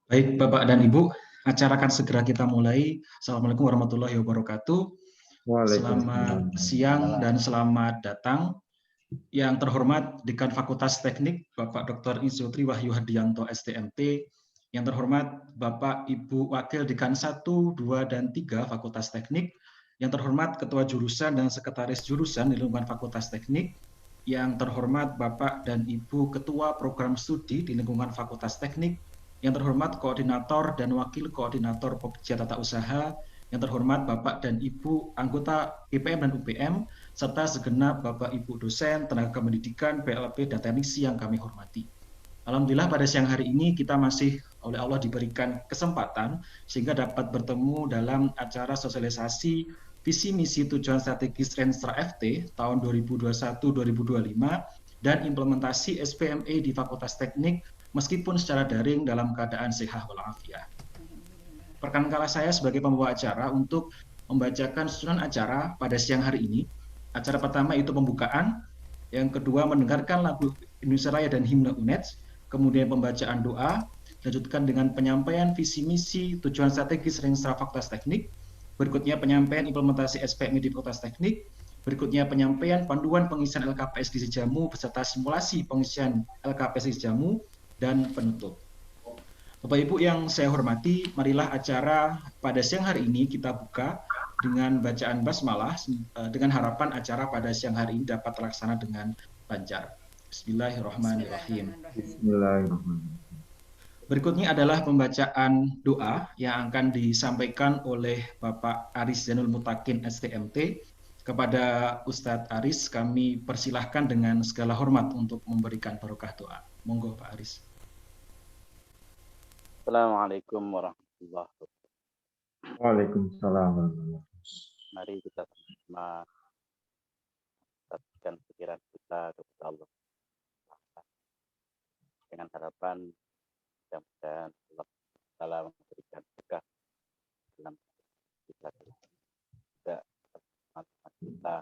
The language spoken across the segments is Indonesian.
Baik, Bapak dan Ibu, acara akan segera kita mulai. Assalamualaikum warahmatullahi wabarakatuh. Waalaikumsalam. Selamat siang dan selamat datang. Yang terhormat Dekan Fakultas Teknik, Bapak Dr. Insinyur Wahyu Hadianto, STMT. Yang terhormat Bapak Ibu Wakil Dekan 1, 2, dan 3 Fakultas Teknik. Yang terhormat Ketua Jurusan dan Sekretaris Jurusan di lingkungan Fakultas Teknik. Yang terhormat Bapak dan Ibu Ketua Program Studi di lingkungan Fakultas Teknik. Yang terhormat Koordinator dan Wakil Koordinator Pokja Tata Usaha, yang terhormat Bapak dan Ibu anggota IPM dan UPM, serta segenap Bapak Ibu dosen, tenaga pendidikan, PLP, dan teknisi yang kami hormati. Alhamdulillah pada siang hari ini kita masih oleh Allah diberikan kesempatan sehingga dapat bertemu dalam acara sosialisasi visi misi tujuan strategis Renstra FT tahun 2021-2025 dan implementasi SPME di Fakultas Teknik meskipun secara daring dalam keadaan sehat walafiat. Perkenankan saya sebagai pembawa acara untuk membacakan susunan acara pada siang hari ini. Acara pertama itu pembukaan, yang kedua mendengarkan lagu Indonesia Raya dan himne UNED, kemudian pembacaan doa, dilanjutkan dengan penyampaian visi misi tujuan strategis Renstra Fakultas Teknik, berikutnya penyampaian implementasi SPMI di Fakultas Teknik, berikutnya penyampaian panduan pengisian LKPS di Jamu beserta simulasi pengisian LKPS di Jamu, dan penutup. Bapak Ibu yang saya hormati, marilah acara pada siang hari ini kita buka dengan bacaan basmalah dengan harapan acara pada siang hari ini dapat terlaksana dengan lancar. Bismillahirrahmanirrahim. Bismillahirrahmanirrahim. Berikutnya adalah pembacaan doa yang akan disampaikan oleh Bapak Aris Zainul Mutakin STMT. Kepada Ustadz Aris kami persilahkan dengan segala hormat untuk memberikan barokah doa. Monggo Pak Aris. Assalamualaikum warahmatullahi wabarakatuh. Waalaikumsalam warahmatullahi wabarakatuh. Mari kita sama mendapatkan pikiran kita kepada Allah dengan harapan mudah-mudahan Allah Taala memberikan berkah dalam kita juga kita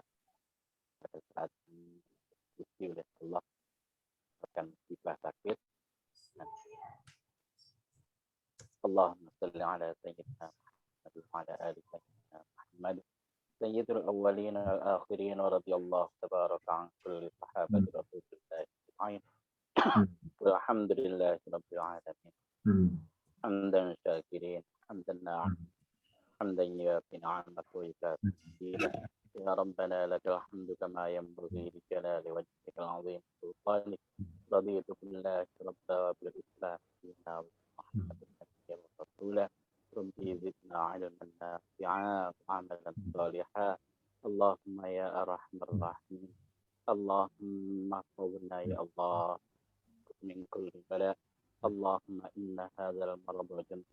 pada saat diuji oleh Allah akan musibah sakit. Allahumma salli ala sayyidina Muhammad wa ala ali sayyidina Muhammad سيد الأولين والآخرين ورضي الله تبارك عن كل صحابة رسول الله أجمعين والحمد لله رب العالمين حمدا شاكرين حمدا ناعم حمدا يوافي نعمك ويكافئ مزيدا يا ربنا لك الحمد كما ينبغي لجلال وجهك العظيم سلطانك رضيت بالله ربا وبالإسلام دينا ومحمد نبيا ورسولا ربي زدنا علما نافعا وعملا صالحا اللهم يا أرحم الراحمين اللهم احفظنا يا الله من كل بلاء اللهم إن هذا المرض جند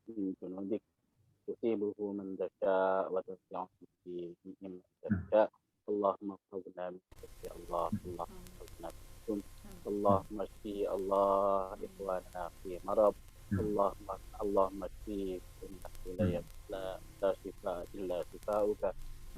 من جنودك تصيبه من تشاء وتسع فيه من تشاء اللهم احفظنا منك يا الله اللهم احفظنا منكم اللهم اشفي الله إخواننا في مرض اللهم اشفيك انك لا شفاء الا شفاؤك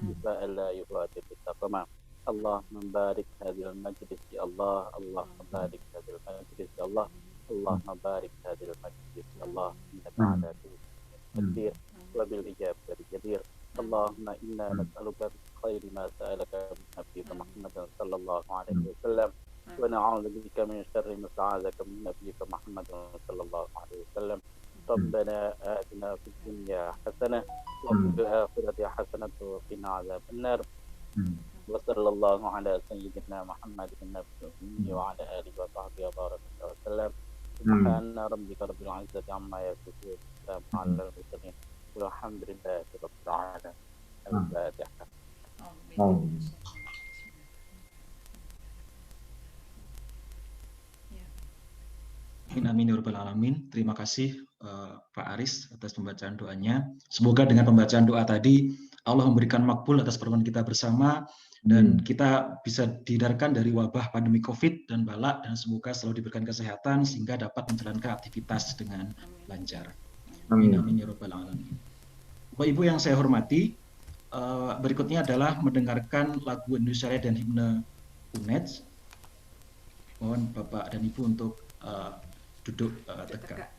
شفاء لا يغادر سقما اللهم بارك هذه المجلس يا الله اللهم بارك هذه المجلس يا الله اللهم بارك هذه المجلس يا الله انك على كل شيء قدير وبالاجابه جدير اللهم انا نسالك بخير ما سالك من نبيك محمد صلى الله عليه وسلم ونعوذ بك من شر ما استعاذك من نبيك محمد صلى الله عليه وسلم ربنا آتنا في الدنيا حسنة وفي الآخرة حسنة وقنا عذاب النار وصلى الله على سيدنا محمد النبي الأمي وعلى آله وصحبه وبارك وسلم سبحان ربك رب العزة عما يصفون والسلام على المرسلين والحمد لله رب العالمين. الفاتحة. Amin ya rabbal alamin. Terima kasih Pak Aris atas pembacaan doanya. Semoga dengan pembacaan doa tadi Allah memberikan makbul atas permohonan kita bersama dan kita bisa dihindarkan dari wabah pandemi Covid dan balak dan semoga selalu diberikan kesehatan sehingga dapat menjalankan aktivitas dengan lancar. Amin ya rabbal alamin. Bapak Ibu yang saya hormati, berikutnya adalah mendengarkan lagu Indonesia Raya dan himne UNED. Mohon Bapak dan Ibu untuk duduk tegak.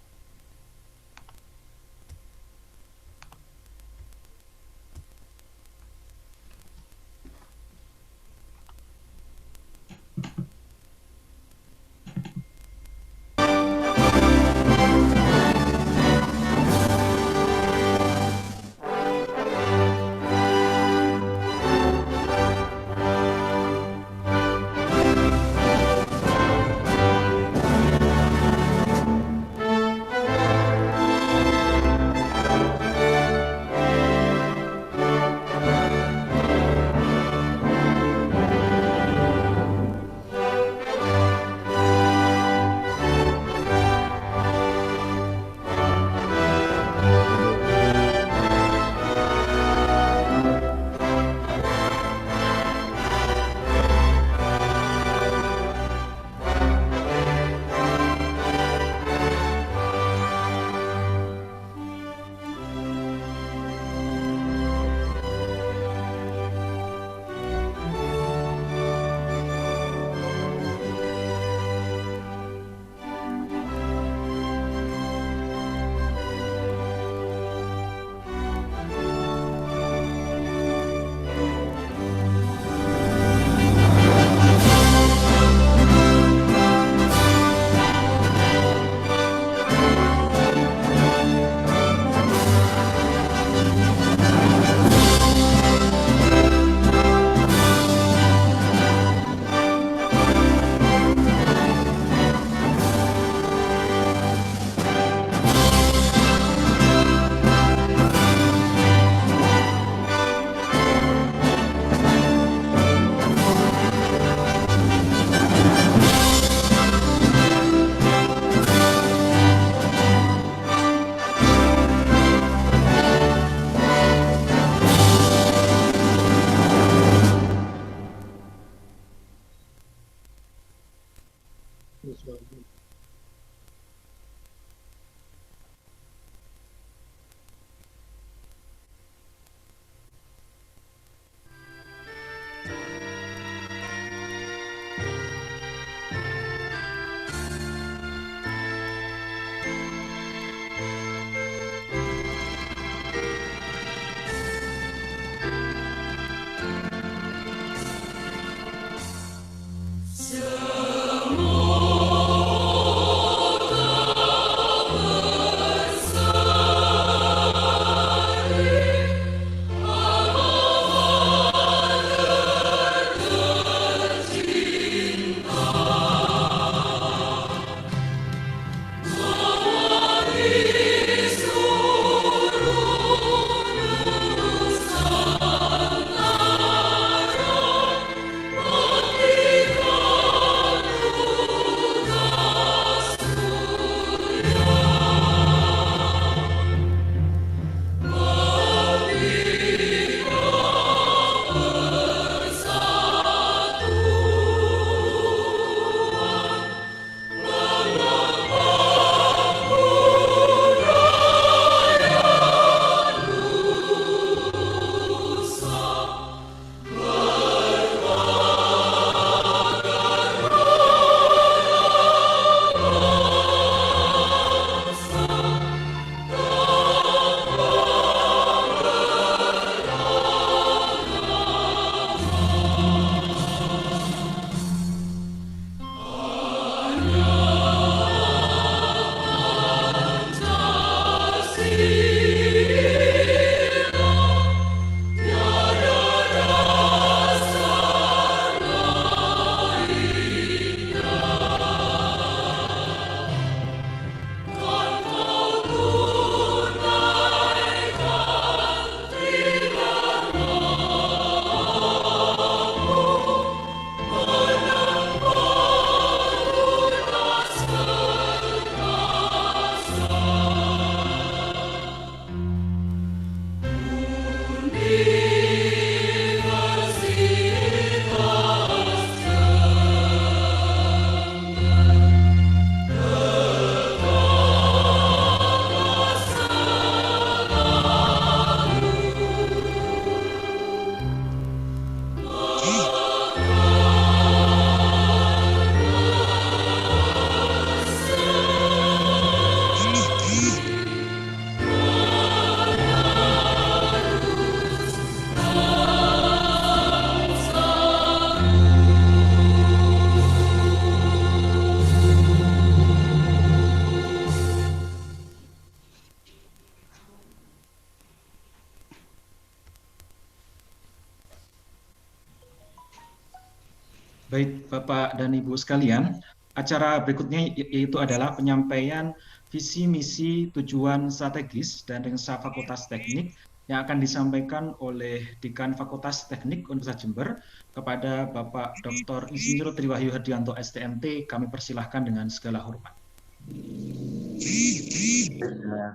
Baik, Bapak dan Ibu sekalian, acara berikutnya yaitu adalah penyampaian visi, misi, tujuan strategis dan dengan Fakultas Teknik yang akan disampaikan oleh Dekan Fakultas Teknik Universitas Jember kepada Bapak Dr. Insinyur Triwahyu Hardianto STMT. Kami persilahkan dengan segala hormat.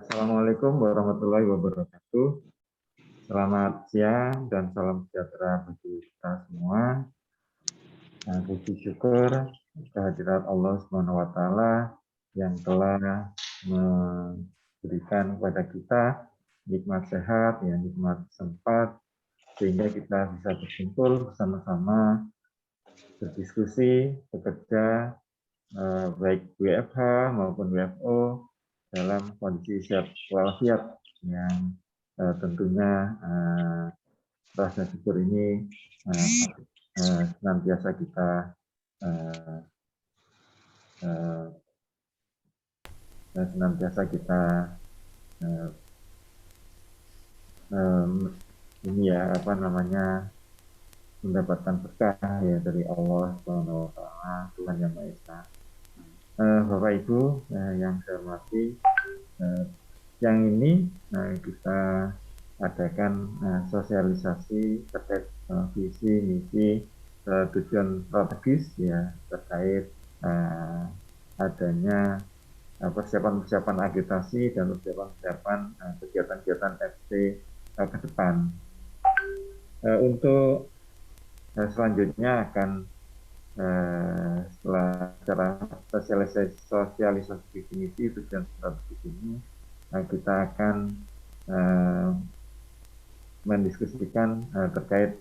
Assalamualaikum warahmatullahi wabarakatuh. Selamat siang dan salam sejahtera bagi kita semua. Puji syukur kehadirat Allah Subhanahu wa Ta'ala yang telah memberikan kepada kita nikmat sehat, ya, nikmat sempat, sehingga kita bisa berkumpul bersama-sama, berdiskusi, bekerja, baik WFH maupun WFO dalam kondisi sehat walafiat yang tentunya rasa syukur ini senantiasa kita ini ya apa namanya mendapatkan berkah ya dari Allah Subhanahu wa Ta'ala, Tuhan Yang Maha Esa. Bapak Ibu yang saya hormati, yang ini kita adakan sosialisasi terkait visi, misi, tujuan strategis ya terkait adanya persiapan-persiapan agitasi dan persiapan-persiapan kegiatan-kegiatan FC ke depan. Untuk selanjutnya akan setelah cara sosialisasi visi misi tujuan strategis ini, kita akan mendiskusikan terkait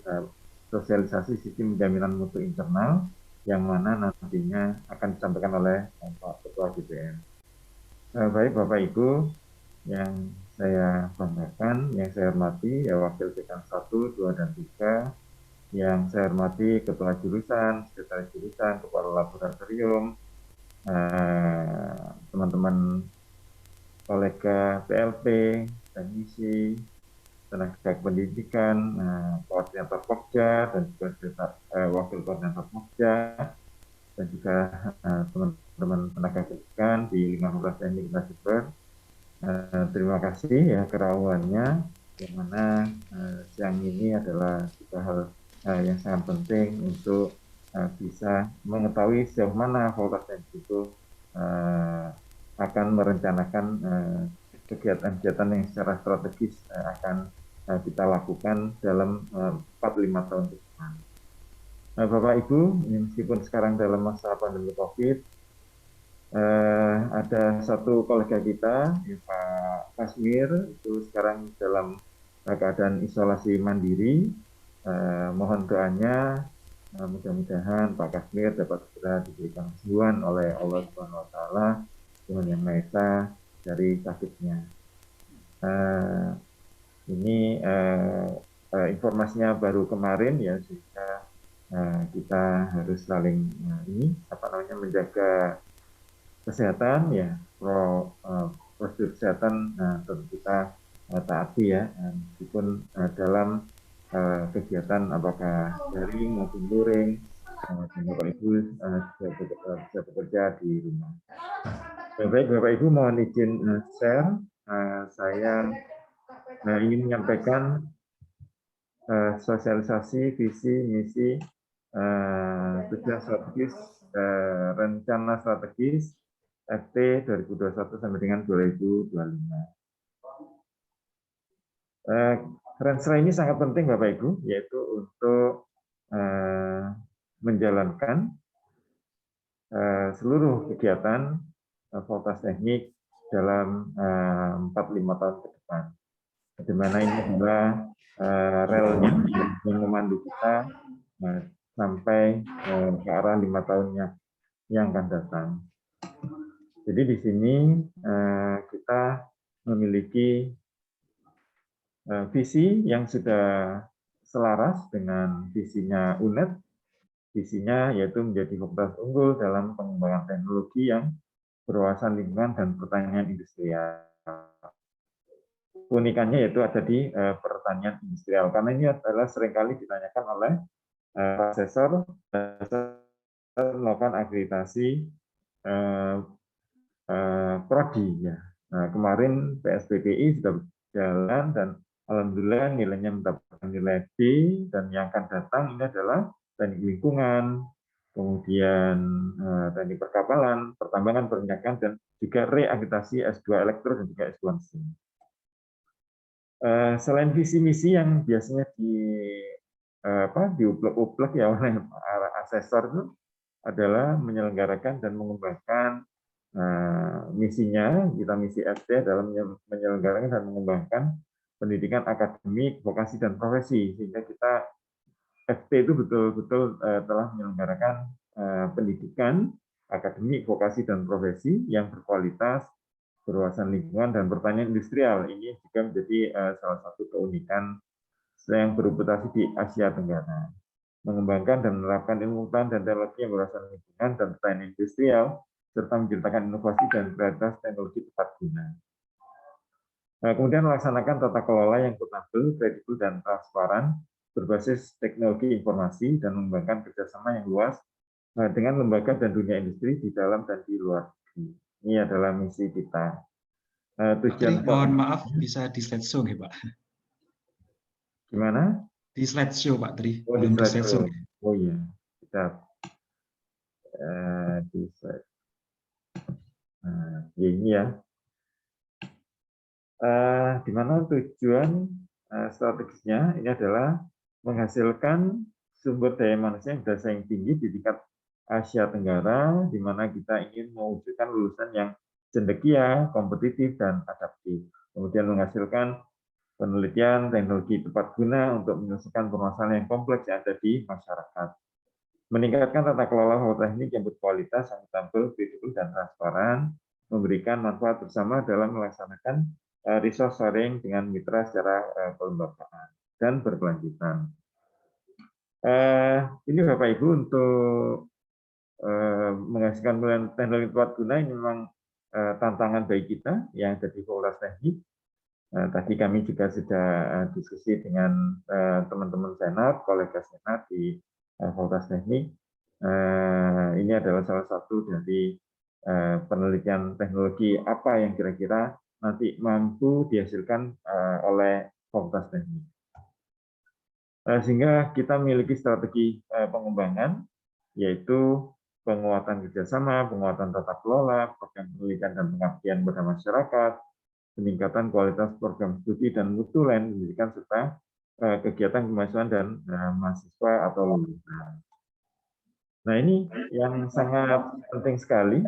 sosialisasi sistem jaminan mutu internal yang mana nantinya akan disampaikan oleh Pak Ketua DPR. Baik Bapak Ibu yang saya banggakan, yang saya hormati ya Wakil Dekan 1, 2, dan 3, yang saya hormati Ketua Jurusan, Sekretaris Jurusan, Kepala Laboratorium, teman-teman kolega PLP, teknisi, tenaga pendidikan, koordinator Pokja, dan juga wakil koordinator Pokja, dan juga teman-teman tenaga pendidikan di lingkungan Fakultas Teknik Universitas Jember. Terima kasih ya kerawannya, yang mana siang ini adalah juga hal yang sangat penting untuk bisa mengetahui sejauh mana Fakultas Teknik itu akan merencanakan kegiatan-kegiatan yang secara strategis akan kita lakukan dalam 4-5 tahun ke depan. Bapak Ibu, meskipun sekarang dalam masa pandemi COVID, ada satu kolega kita, Pak Kasmir, itu sekarang dalam keadaan isolasi mandiri. Mohon doanya, mudah-mudahan Pak Kasmir dapat segera diberikan kesembuhan oleh Allah Subhanahu wa Ta'ala, Tuhan Yang Maha Esa, dari sakitnya. Ini informasinya baru kemarin ya, sehingga kita harus saling menjaga kesehatan ya, prosedur kesehatan tentu kita taati ya, meskipun dalam kegiatan apakah daring maupun luring, Bapak Ibu bisa bekerja di rumah. Baik Bapak Ibu, mohon izin share. Saya ingin menyampaikan sosialisasi visi misi tujuan strategis rencana strategis FT 2021 sampai dengan 2025. Rencana ini sangat penting Bapak Ibu, yaitu untuk menjalankan seluruh kegiatan Fakultas Teknik dalam 4-5 tahun ke depan. Di mana ini adalah relnya yang memandu kita sampai ke arah 5 tahunnya yang akan datang. Jadi di sini kita memiliki visi yang sudah selaras dengan visinya UNED. Visinya yaitu menjadi fakultas unggul dalam pengembangan teknologi yang berwawasan lingkungan dan pertanian industrial. Unikannya yaitu ada di pertanian industrial, karena ini adalah seringkali ditanyakan oleh asesor melakukan akreditasi prodi ya. Nah, kemarin PSBPI sudah berjalan dan alhamdulillah nilainya mendapatkan nilai B, dan yang akan datang ini adalah teknik lingkungan, kemudian teknik perkapalan, pertambangan, perminyakan, dan juga reakreditasi S2 elektro dan juga S2 mesin. Selain visi misi yang biasanya diuplek-uplek ya oleh para asesor, itu adalah menyelenggarakan dan mengembangkan misinya. Kita misi FT adalah menyelenggarakan dan mengembangkan pendidikan akademik, vokasi, dan profesi, sehingga kita FT itu betul-betul telah menyelenggarakan pendidikan akademik, vokasi, dan profesi yang berkualitas, berwawasan lingkungan, dan pertanian industrial. Ini juga menjadi salah satu keunikan yang bereputasi di Asia Tenggara. Mengembangkan dan menerapkan ilmu pengetahuan dan teknologi yang berwawasan lingkungan dan pertanian industrial, serta menciptakan inovasi dan kreativitas teknologi tepat guna. Kemudian melaksanakan tata kelola yang akuntabel, kredibel, dan transparan berbasis teknologi informasi, dan mengembangkan kerjasama yang luas dengan lembaga dan dunia industri di dalam dan di luar negeri. Ini adalah misi kita. Tujuan mohon maaf, bisa di slideshow nggih, Pak? Gimana? Di slideshow, Pak Tri. Oh, di slideshow. Oh iya, kita di slide. Nah, ini ya. Di mana tujuan strategisnya ini adalah menghasilkan sumber daya manusia yang bersaing tinggi di tingkat Asia Tenggara, di mana kita ingin mewujudkan lulusan yang cendekia, kompetitif, dan adaptif. Kemudian menghasilkan penelitian teknologi tepat guna untuk menyelesaikan permasalahan yang kompleks yang ada di masyarakat. Meningkatkan tata kelola teknik yang berkualitas, akuntabel, kredibel, dan transparan, memberikan manfaat bersama dalam melaksanakan resource sharing dengan mitra secara kelembagaan dan berkelanjutan. Ini Bapak Ibu, untuk menghasilkan teknologi tepat guna ini memang tantangan bagi kita yang ada di Fakultas Teknik. Tadi kami juga sudah diskusi dengan teman-teman senat, kolega senat di Fakultas Teknik. Ini adalah salah satu dari penelitian teknologi apa yang kira-kira nanti mampu dihasilkan oleh Fakultas Teknik. Sehingga kita memiliki strategi pengembangan, yaitu penguatan kerjasama, penguatan tata kelola, program penelitian dan pengabdian pada masyarakat, peningkatan kualitas program studi dan mutu lain pendidikan, serta kegiatan kemahasiswaan dan mahasiswa atau lulusan. Nah, ini yang sangat penting sekali,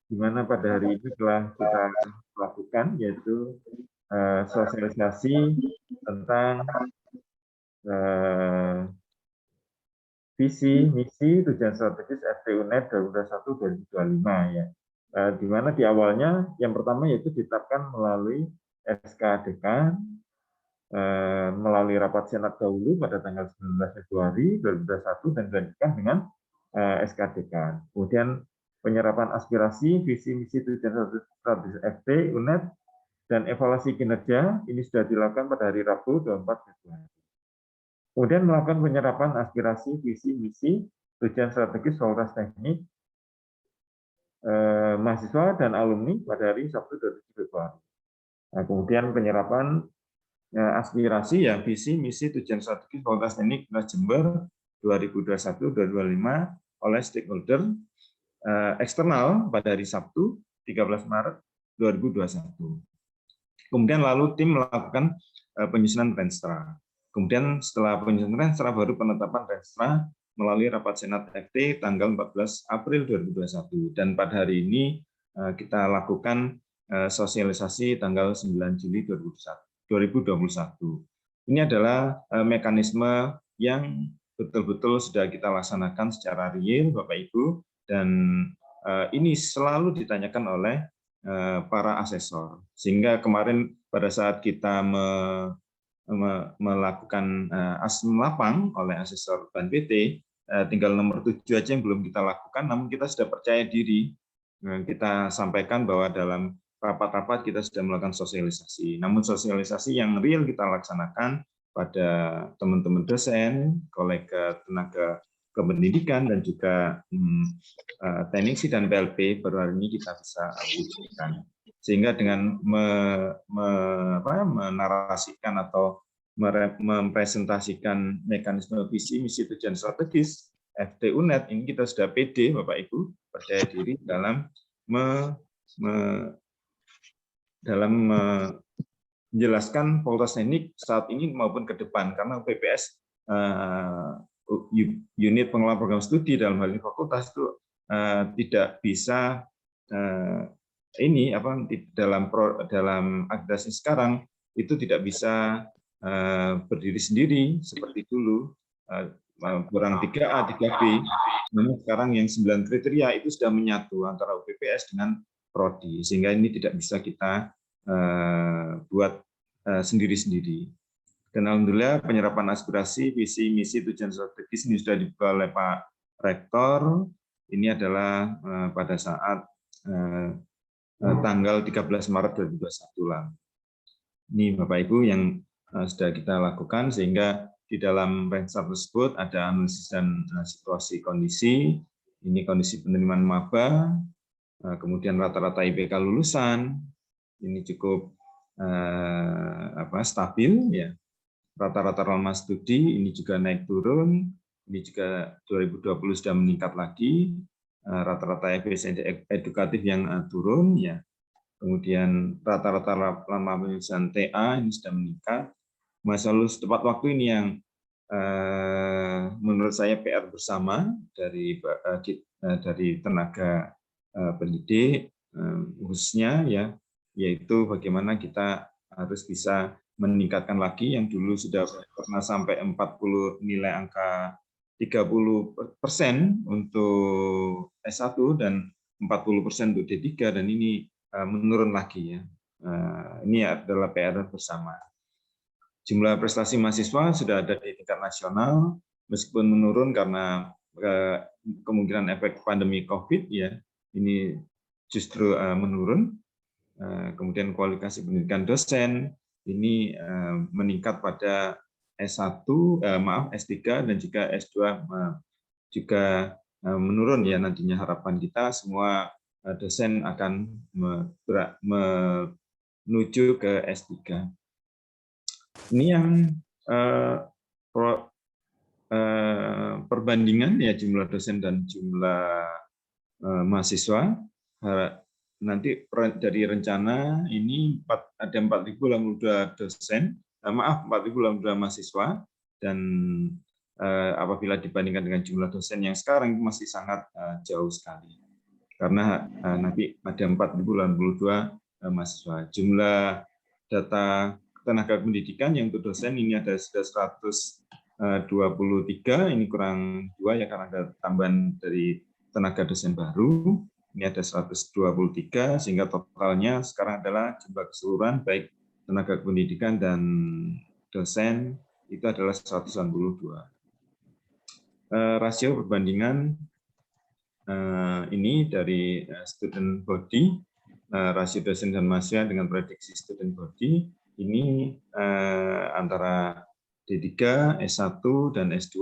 di mana pada hari ini telah kita lakukan, yaitu sosialisasi tentang visi, misi, tujuan strategis FT-UNED 2021-2025 ya. Di mana di awalnya yang pertama yaitu ditetapkan melalui SK Dekan, melalui rapat senat dahulu pada tanggal 19 Februari 2021 dan dilanjutkan dengan SK Dekan. Kemudian penyerapan aspirasi, visi, misi, tujuan strategis FT, UNED, dan evaluasi kinerja ini sudah dilakukan pada hari Rabu 24 Februari. Kemudian melakukan penyerapan aspirasi, visi, misi, tujuan strategis Fakultas Teknik, mahasiswa dan alumni pada hari Sabtu 27 Februari. Nah, kemudian penyerapan aspirasi ya visi, misi, tujuan strategis Fakultas Teknik Jember 2021-2025 oleh stakeholder eksternal pada hari Sabtu 13 Maret 2021. Kemudian lalu tim melakukan penyusunan Renstra. Kemudian setelah penyusunan Renstra baru penetapan Renstra melalui rapat Senat FT tanggal 14 April 2021. Dan pada hari ini kita lakukan sosialisasi tanggal 9 Juli 2021. Ini adalah mekanisme yang betul-betul sudah kita laksanakan secara real, Bapak Ibu, dan ini selalu ditanyakan oleh para asesor. Sehingga kemarin pada saat kita melakukan asesmen lapang oleh asesor BAN-PT, tinggal nomor 7 aja yang belum kita lakukan, namun kita sudah percaya diri. Kita sampaikan bahwa dalam rapat-rapat kita sudah melakukan sosialisasi. Namun sosialisasi yang real kita laksanakan pada teman-teman dosen, kolega tenaga kependidikan dan juga teknik sih dan PLP baru hari ini kita bisa wujudkan. Sehingga dengan menarasikan atau mempresentasikan mekanisme visi misi tujuan strategis FTUNet ini kita sudah pede Bapak Ibu, percaya diri dalam menjelaskan fakultas teknik saat ini maupun ke depan, karena UPPS unit pengelola program studi dalam hal ini fakultas itu tidak bisa dalam akreditasi sekarang itu tidak bisa berdiri sendiri seperti dulu, kurang 3A, 3B. Namun sekarang yang 9 kriteria itu sudah menyatu antara UPPS dengan prodi, sehingga ini tidak bisa kita buat sendiri-sendiri. Dan alhamdulillah penyerapan aspirasi, visi, misi, tujuan strategis ini sudah dibuka oleh Pak Rektor. Ini adalah pada saat tanggal 13 Maret 2021 lalu. Ini Bapak Ibu yang sudah kita lakukan, sehingga di dalam Rensar tersebut ada analisis dan situasi kondisi. Ini kondisi penerimaan maba, kemudian rata-rata IPK lulusan, ini cukup stabil ya. Rata-rata lama studi ini juga naik turun, ini juga 2020 sudah meningkat lagi. Rata-rata efisiensi edukatif yang turun ya. Kemudian rata-rata lama penyelesaian TA ini sudah meningkat. Masa lulus tepat waktu ini yang menurut saya PR bersama dari tenaga pendidik khususnya ya, yaitu bagaimana kita harus bisa meningkatkan lagi yang dulu sudah pernah sampai 40 nilai angka 30% untuk S1 dan 40% untuk D3, dan ini menurun lagi ya. Ini adalah PR bersama. Jumlah prestasi mahasiswa sudah ada di tingkat nasional, meskipun menurun karena kemungkinan efek pandemi COVID ya, ini justru menurun. Kemudian kualifikasi pendidikan dosen ini meningkat pada S1, S3 dan juga S2 juga menurun ya. Nantinya harapan kita semua dosen akan menuju ke S3. Ini yang perbandingan ya jumlah dosen dan jumlah mahasiswa. Nanti dari rencana ini ada 4.082 dosen, 4.082 mahasiswa, dan apabila dibandingkan dengan jumlah dosen yang sekarang masih sangat jauh sekali. Karena nanti ada 4.082 mahasiswa. Jumlah data tenaga pendidikan yang untuk dosen ini ada sudah 123, ini kurang 2 ya karena ada tambahan dari tenaga dosen baru. Ini ada 123, sehingga totalnya sekarang adalah jumlah keseluruhan baik tenaga pendidikan dan dosen itu adalah 192. Rasio perbandingan ini dari student body, rasio dosen dan mahasiswa dengan prediksi student body. Ini antara D3, S1, dan S2,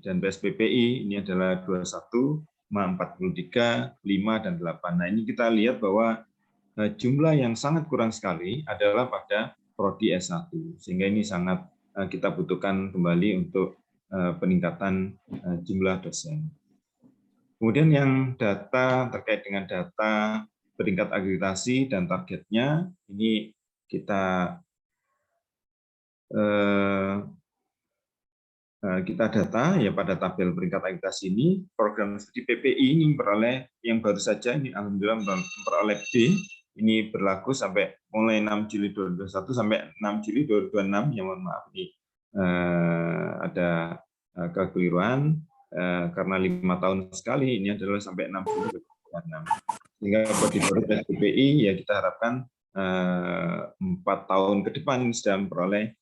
dan PSPPI ini adalah 21, 43, 5, dan 8. Nah ini kita lihat bahwa jumlah yang sangat kurang sekali adalah pada prodi S1, sehingga ini sangat kita butuhkan kembali untuk peningkatan jumlah dosen. Kemudian yang data terkait dengan data peringkat akreditasi dan targetnya, ini kita data ya pada tabel peringkat akreditasi ini. Program studi PPI ini memperoleh yang baru saja ini alhamdulillah memperoleh B. Ini berlaku sampai mulai 6 Juli 2021 sampai 6 Juli 2026. Ya mohon maaf ini ada kekeliruan karena 5 tahun sekali, ini adalah sampai 6 Juli 2026. Sehingga bagi PPI ya kita harapkan 4 tahun ke depan sudah memperoleh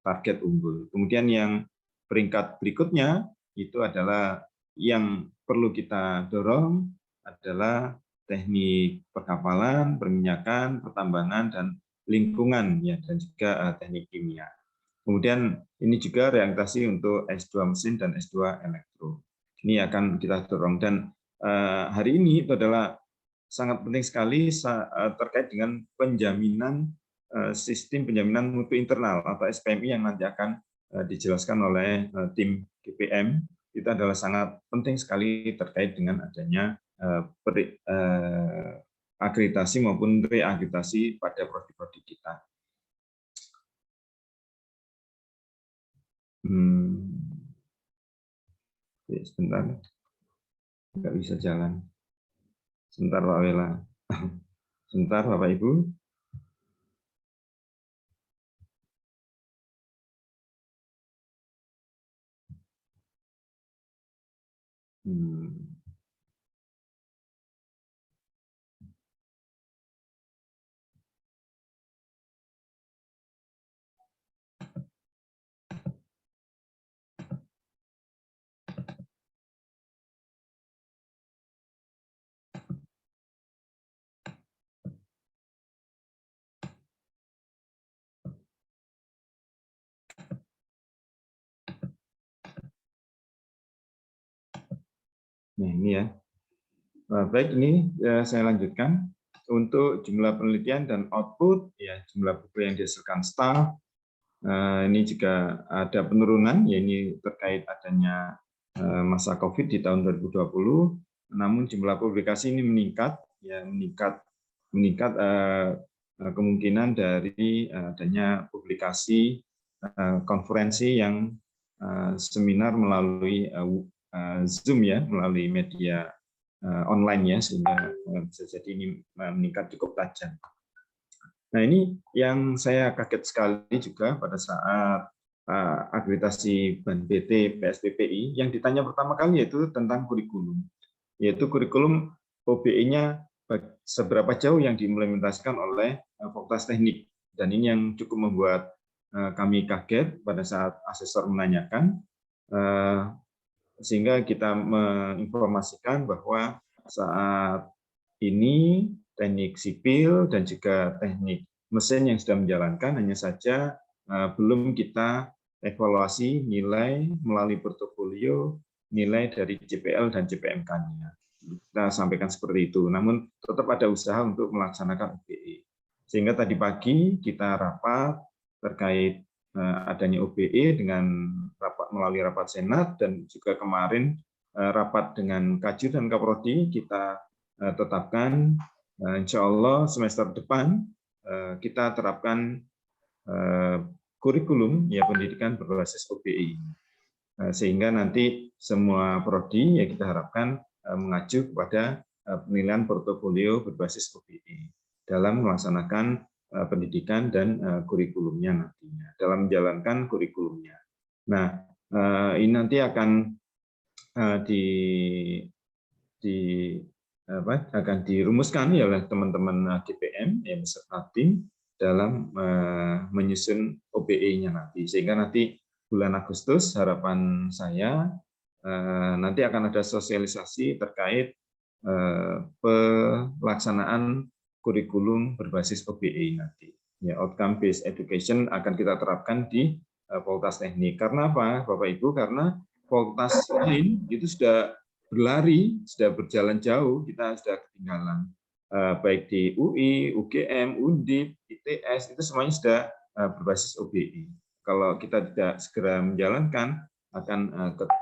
target unggul. Kemudian yang peringkat berikutnya itu adalah yang perlu kita dorong adalah teknik perkapalan, perminyakan, pertambangan, dan lingkungan ya, dan juga teknik kimia. Kemudian ini juga realisasi untuk S2 mesin dan S2 elektro. Ini akan kita dorong, dan hari ini itu adalah sangat penting sekali terkait dengan penjaminan sistem penjaminan mutu internal atau SPMI yang nanti akan dijelaskan oleh tim GPM. Itu adalah sangat penting sekali terkait dengan adanya akreditasi maupun reakreditasi pada prodi-prodi kita. Sebentar, nggak bisa jalan. Sebentar Pak Wela. Sebentar Bapak Ibu. Nah ini ya. Baik, ini saya lanjutkan. Untuk jumlah penelitian dan output, ya jumlah buku yang dihasilkan staf, ini juga ada penurunan, ya ini terkait adanya masa COVID di tahun 2020. Namun jumlah publikasi ini meningkat, ya meningkat kemungkinan dari adanya publikasi konferensi yang seminar melalui Zoom, ya melalui media online, ya sehingga bisa jadi ini meningkat cukup tajam. Nah ini yang saya kaget sekali juga pada saat akreditasi BAN-BT PSPPI, yang ditanya pertama kali yaitu tentang kurikulum, yaitu kurikulum OBE-nya seberapa jauh yang diimplementasikan oleh Fakultas Teknik, dan ini yang cukup membuat kami kaget pada saat asesor menanyakan, sehingga kita menginformasikan bahwa saat ini teknik sipil dan juga teknik mesin yang sudah menjalankan, hanya saja belum kita evaluasi nilai melalui portofolio, nilai dari JPL dan JPMK-nya. Kita sampaikan seperti itu, namun tetap ada usaha untuk melaksanakan OBE. Sehingga tadi pagi kita rapat terkait adanya OBE dengan melalui rapat Senat, dan juga kemarin rapat dengan Kajur dan Kaprodi kita tetapkan insya Allah semester depan kita terapkan kurikulum, ya pendidikan berbasis OBE, sehingga nanti semua prodi ya kita harapkan mengacu kepada penilaian portofolio berbasis OBE dalam melaksanakan pendidikan dan kurikulumnya nantinya, dalam menjalankan kurikulumnya. Nah, ini nanti akan akan dirumuskan ya oleh teman-teman GPM yang beserta tim dalam menyusun OBE-nya nanti, sehingga nanti bulan Agustus harapan saya nanti akan ada sosialisasi terkait pelaksanaan kurikulum berbasis OBE nanti. Ya, outcome based education akan kita terapkan di Fakultas Teknik. Karena apa, Bapak Ibu? Karena fakultas lain itu sudah berlari, sudah berjalan jauh, kita sudah ketinggalan. Baik di UI, UGM, Undip, ITS, itu semuanya sudah berbasis OBE. Kalau kita tidak segera menjalankan, akan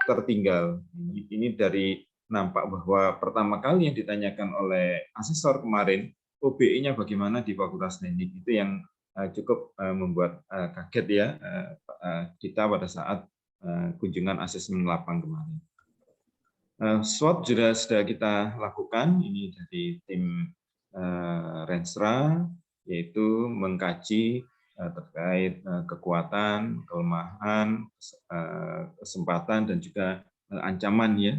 tertinggal. Ini dari nampak bahwa pertama kali yang ditanyakan oleh asesor kemarin, OBE-nya bagaimana di Fakultas Teknik, itu yang cukup membuat kaget ya kita pada saat kunjungan asesmen lapang kemarin. SWOT juga sudah kita lakukan, ini dari tim Renstra, yaitu mengkaji terkait kekuatan, kelemahan, kesempatan, dan juga ancaman, ya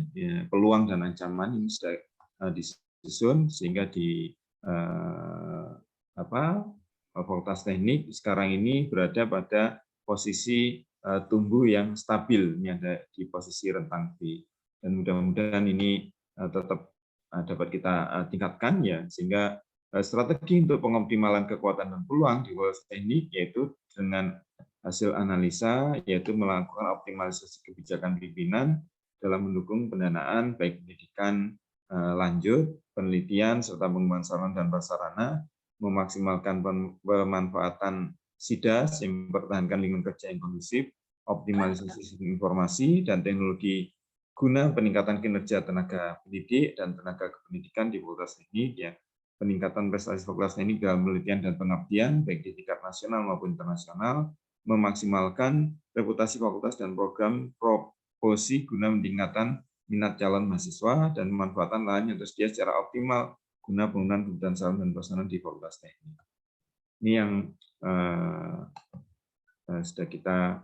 peluang dan ancaman ini sudah disusun, sehingga di Fakultas Teknik sekarang ini berada pada posisi tumbuh yang stabil, ini ada di posisi rentang B, dan mudah-mudahan ini tetap dapat kita tingkatkan, ya sehingga strategi untuk pengoptimalan kekuatan dan peluang di Fakultas Teknik yaitu dengan hasil analisa, yaitu melakukan optimalisasi kebijakan pimpinan dalam mendukung pendanaan baik pendidikan lanjut, penelitian, serta pengembangan sarana dan prasarana, memaksimalkan pemanfaatan SIDAS yang mempertahankan lingkungan kerja yang kondusif, optimalisasi sistem informasi dan teknologi guna peningkatan kinerja tenaga pendidik dan tenaga kependidikan di Fakultas Teknik, ya, peningkatan prestasi Fakultas Teknik dalam penelitian dan pengabdian baik di tingkat nasional maupun internasional, memaksimalkan reputasi fakultas dan program proposi guna meningkatkan minat calon mahasiswa dan pemanfaatan lahan yang tersedia secara optimal guna penggunaan kebutuhan sarana dan prasarana di Fakultas Teknik. Ini yang sudah kita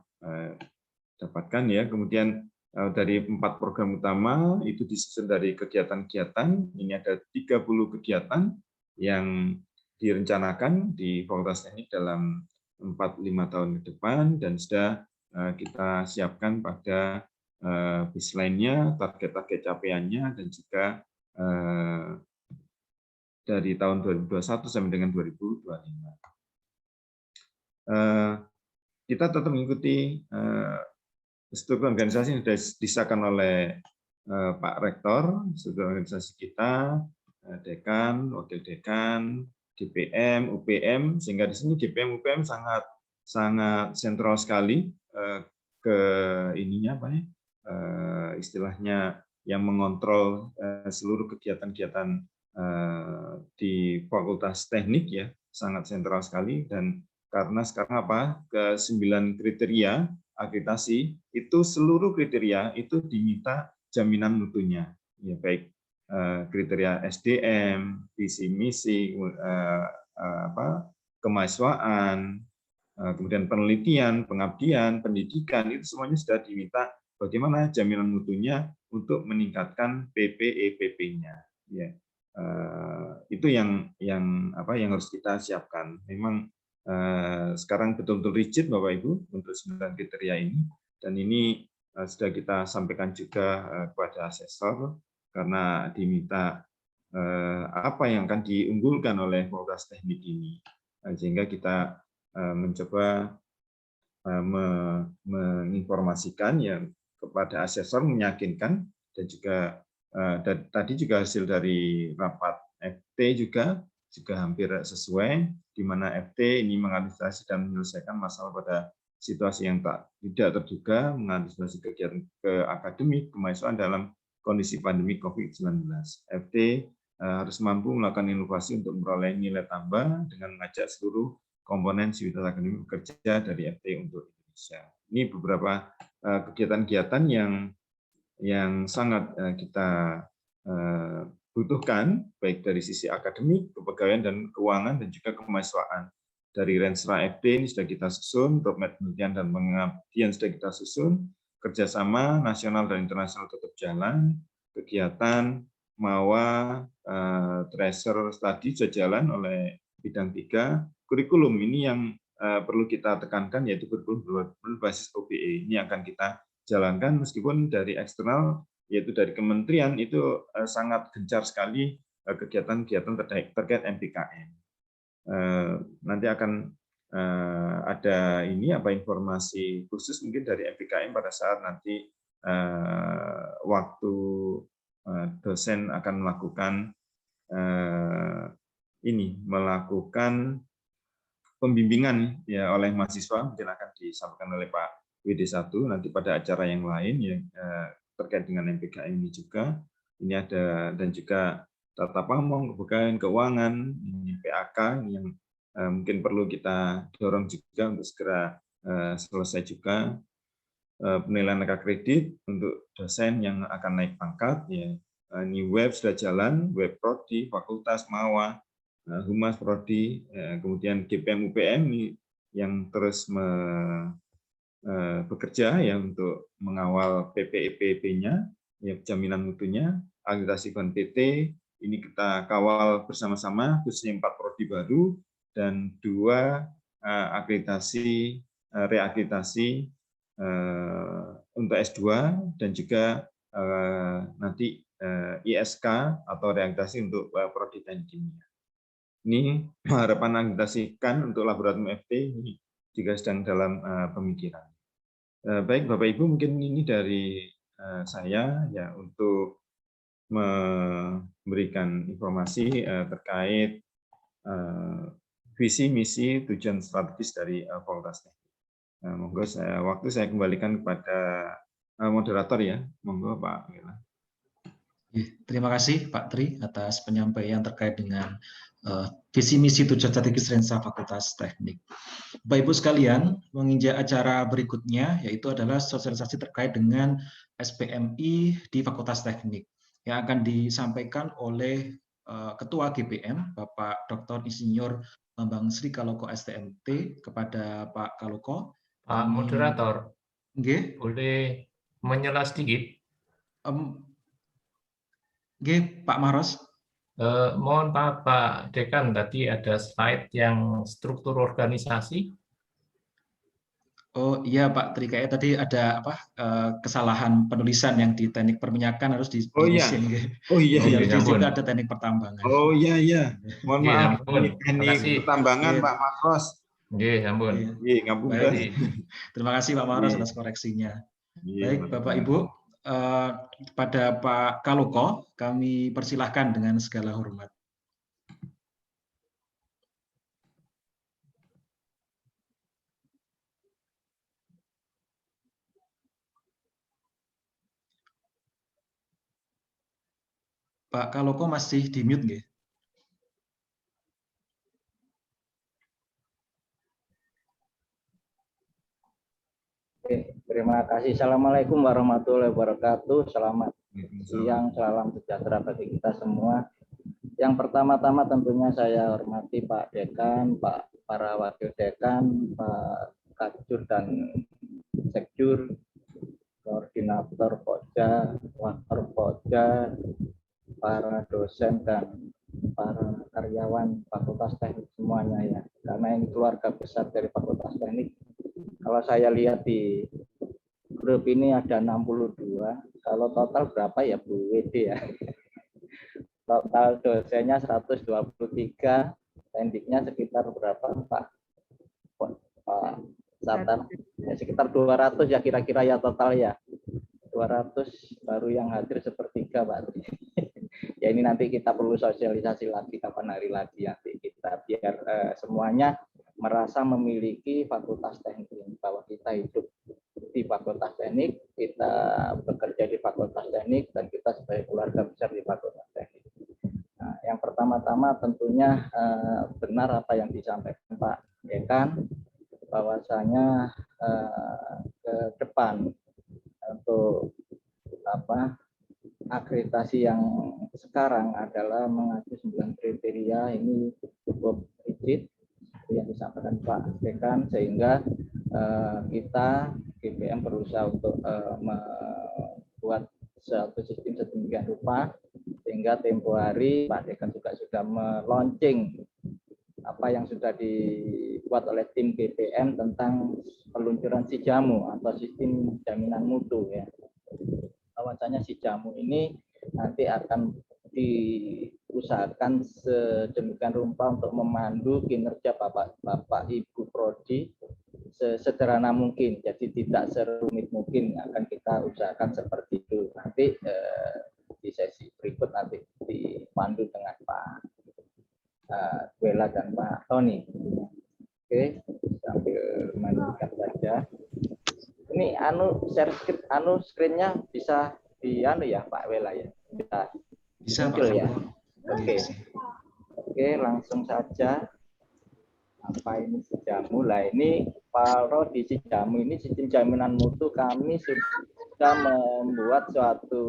dapatkan, ya. Kemudian dari 4 program utama itu disusun dari kegiatan-kegiatan. Ini ada 30 kegiatan yang direncanakan di Fakultas Teknik dalam 4-5 tahun ke depan, dan sudah kita siapkan pada baseline-nya, target-target capaiannya, dan juga dari tahun 2021 sampai dengan 2025. Kita tetap mengikuti struktur organisasi yang sudah disahkan oleh Pak Rektor, struktur organisasi kita, dekan, wakil dekan, GPM, UPM, sehingga di sini GPM, UPM sangat sentral sekali ke ininya apa ya, istilahnya yang mengontrol seluruh kegiatan-kegiatan di Fakultas Teknik, ya, sangat sentral sekali. Dan karena sekarang ke 9 kriteria akreditasi itu seluruh kriteria itu diminta jaminan mutunya, ya, baik kriteria SDM, visi misi, kemahasiswaan, kemudian penelitian, pengabdian, pendidikan, itu semuanya sudah diminta bagaimana jaminan mutunya untuk meningkatkan PPEPP-nya. Ya, itu yang harus kita siapkan. Memang sekarang betul-betul rigid, Bapak Ibu, untuk 9 kriteria ini, dan ini sudah kita sampaikan juga kepada asesor, karena diminta apa yang akan diunggulkan oleh Fakultas Teknik ini, sehingga kita mencoba menginformasikan, ya, kepada asesor, meyakinkan, dan juga tadi juga hasil dari rapat FT juga hampir sesuai, di mana FT ini mengantisipasi dan menyelesaikan masalah pada situasi yang tidak terduga, mengantisipasi kegiatan akademik kemahasiswaan dalam kondisi pandemi COVID-19. FT harus mampu melakukan inovasi untuk memperoleh nilai tambah dengan mengajak seluruh komponen sivitas akademik bekerja dari FT untuk Indonesia. Ini beberapa kegiatan-kegiatan yang sangat kita butuhkan, baik dari sisi akademik, kepegawaian, dan keuangan, dan juga kemahasiswaan. Dari Renstra FT ini sudah kita susun, roadmap penelitian dan pengabdian sudah kita susun, kerjasama nasional dan internasional tetap jalan, kegiatan MAWA, tracer study sudah jalan oleh bidang 3, kurikulum ini yang perlu kita tekankan, yaitu kurikulum berbasis OBE. Ini akan kita jalankan meskipun dari eksternal, yaitu dari kementerian, itu sangat gencar sekali kegiatan-kegiatan terkait MPKM. Nanti akan ada informasi khusus mungkin dari MPKM pada saat nanti waktu dosen akan melakukan pembimbingan, ya, oleh mahasiswa, mungkin akan disampaikan oleh Pak WD1 nanti pada acara yang lain, yang terkait dengan MPKM ini juga. Ini ada, dan juga tata pamong, kepegawaian, keuangan, ini PAK yang mungkin perlu kita dorong juga untuk segera selesai juga. Penilaian angka kredit untuk dosen yang akan naik pangkat, ya. Ini web sudah jalan, web prodi, fakultas, MAWA, Humas prodi, kemudian GPM, UPM ini yang terus bekerja, ya, untuk mengawal PPEPP-nya, ya, jaminan mutunya, akreditasi PT, ini kita kawal bersama-sama, khususnya 4 prodi baru dan 2 akreditasi reakreditasi untuk S2, dan juga nanti ISK atau reakreditasi untuk prodi teknik kimia. Ini harapan akreditasikan untuk laboratorium FT ini jika sedang dalam pemikiran. Baik Bapak Ibu, mungkin ini dari saya ya untuk memberikan informasi terkait visi, misi, tujuan strategis dari Fakultas Teknik. Monggo waktu saya kembalikan kepada moderator ya. Monggo Pak Wela. Terima kasih Pak Tri atas penyampaian terkait dengan visi misi tujuan strategis Rensa Fakultas Teknik. Bapak Ibu sekalian, menginjak acara berikutnya yaitu adalah sosialisasi terkait dengan SPMI di Fakultas Teknik yang akan disampaikan oleh Ketua GPM Bapak Dr. Insinyur Bambang Sri Kaloko STMT kepada Pak Kaloko. Pak Moderator, boleh menyela sedikit? Pak Maros. Mohon maaf Pak Dekan, tadi ada slide yang struktur organisasi. Oh iya Pak Tri, kayaknya tadi ada kesalahan penulisan yang di teknik perminyakan harus di irisin. Oh iya. Di juga ada teknik pertambangan. Oh iya. Mohon maaf. Teknik pertambangan Pak Maros. Ampun. Baik. Terima kasih Pak Maros atas koreksinya. Baik Bapak Ibu, pada Pak Kaloko kami persilahkan dengan segala hormat. Pak Kaloko masih di mute nggih? Oke, terima kasih. Assalamualaikum warahmatullahi wabarakatuh. Selamat siang, salam sejahtera bagi kita semua. Yang pertama-tama tentunya saya hormati Pak Dekan, para Wakil Dekan, Pak Kajur dan Sekjur, Koordinator Pokja, Wakil Pokja, para dosen dan para karyawan Fakultas Teknik semuanya ya. Karena ini keluarga besar dari Fakultas Teknik. Kalau saya lihat di grup ini ada 62, kalau total berapa ya Bu WD ya? Total dosennya 123, tendiknya sekitar berapa Pak Satan? Ya, sekitar 200 ya kira-kira ya total ya. 200 baru yang hadir sepertiga Pak. Ya ini nanti kita perlu sosialisasi lagi kapan hari lagi nanti kita biar semuanya merasa memiliki Fakultas Teknik, bahwa kita hidup di Fakultas Teknik, kita bekerja di Fakultas Teknik, dan kita sebagai keluarga besar di Fakultas Teknik. Nah, yang pertama-tama tentunya benar apa yang disampaikan Pak Dekan, bahwasanya ke depan untuk akreditasi yang sekarang adalah mengacu 9 kriteria ini cukup rigid yang disampaikan Pak Dekan, sehingga kita GPM berusaha untuk membuat suatu sistem sedemikian rupa sehingga tempo hari Pak Dekan juga sudah melaunching apa yang sudah dibuat oleh tim GPM tentang peluncuran SIJAMU atau sistem jaminan mutu ya. Bahwasanya SIJAMU ini nanti akan diusahakan sedemikian rupa untuk memandu kinerja Bapak Ibu Prodi sesederhana mungkin, jadi tidak serumit mungkin, akan kita usahakan seperti itu. Nanti di sesi berikut nanti dipandu dengan Pak Wela dan Pak Tony. Oke, sambil melanjutkan saja. Ini share screen-nya bisa ya Pak Wela ya. Bisa Pak. ya. Oke, langsung saja. Apa ini SIJAMU? Lah ini kalau di SIJAMU ini sistem jaminan mutu, kami sudah membuat suatu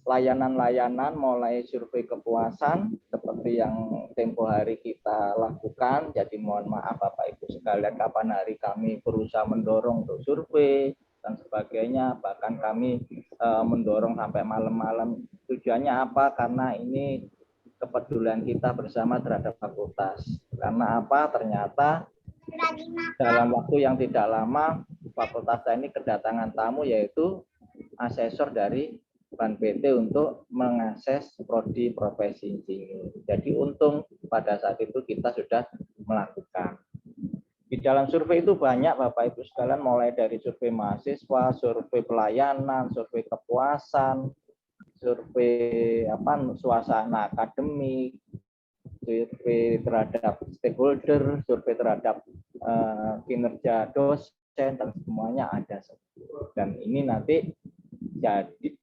layanan-layanan mulai survei kepuasan seperti yang tempo hari kita lakukan. Jadi mohon maaf Bapak Ibu sekalian, kapan hari kami berusaha mendorong untuk survei dan sebagainya, bahkan kami mendorong sampai malam-malam. Tujuannya apa? Karena ini kepedulian kita bersama terhadap fakultas. Karena apa? Ternyata dalam waktu yang tidak lama Fakultas Teknik kedatangan tamu, yaitu asesor dari Ban PT untuk mengakses prodi profesi insinyur. Jadi untung pada saat itu kita sudah melakukan. dalam survei itu banyak Bapak Ibu sekalian, mulai dari survei mahasiswa, survei pelayanan, survei kepuasan, survei suasana akademik, survei terhadap stakeholder, survei terhadap kinerja dosen, dan semuanya ada. Dan ini nanti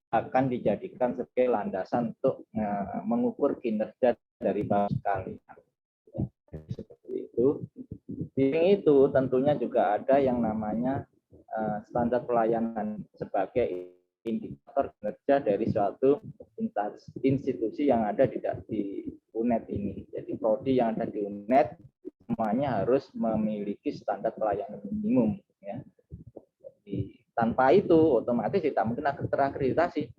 akan dijadikan sebagai landasan untuk mengukur kinerja dari Bapak sekalian. Seperti itu. Di itu tentunya juga ada yang namanya standar pelayanan sebagai indikator kinerja dari suatu institusi yang ada di UNED ini. Jadi prodi yang ada di UNED semuanya harus memiliki standar pelayanan minimum. Ya. Jadi, tanpa itu otomatis tidak mungkin terakreditasi.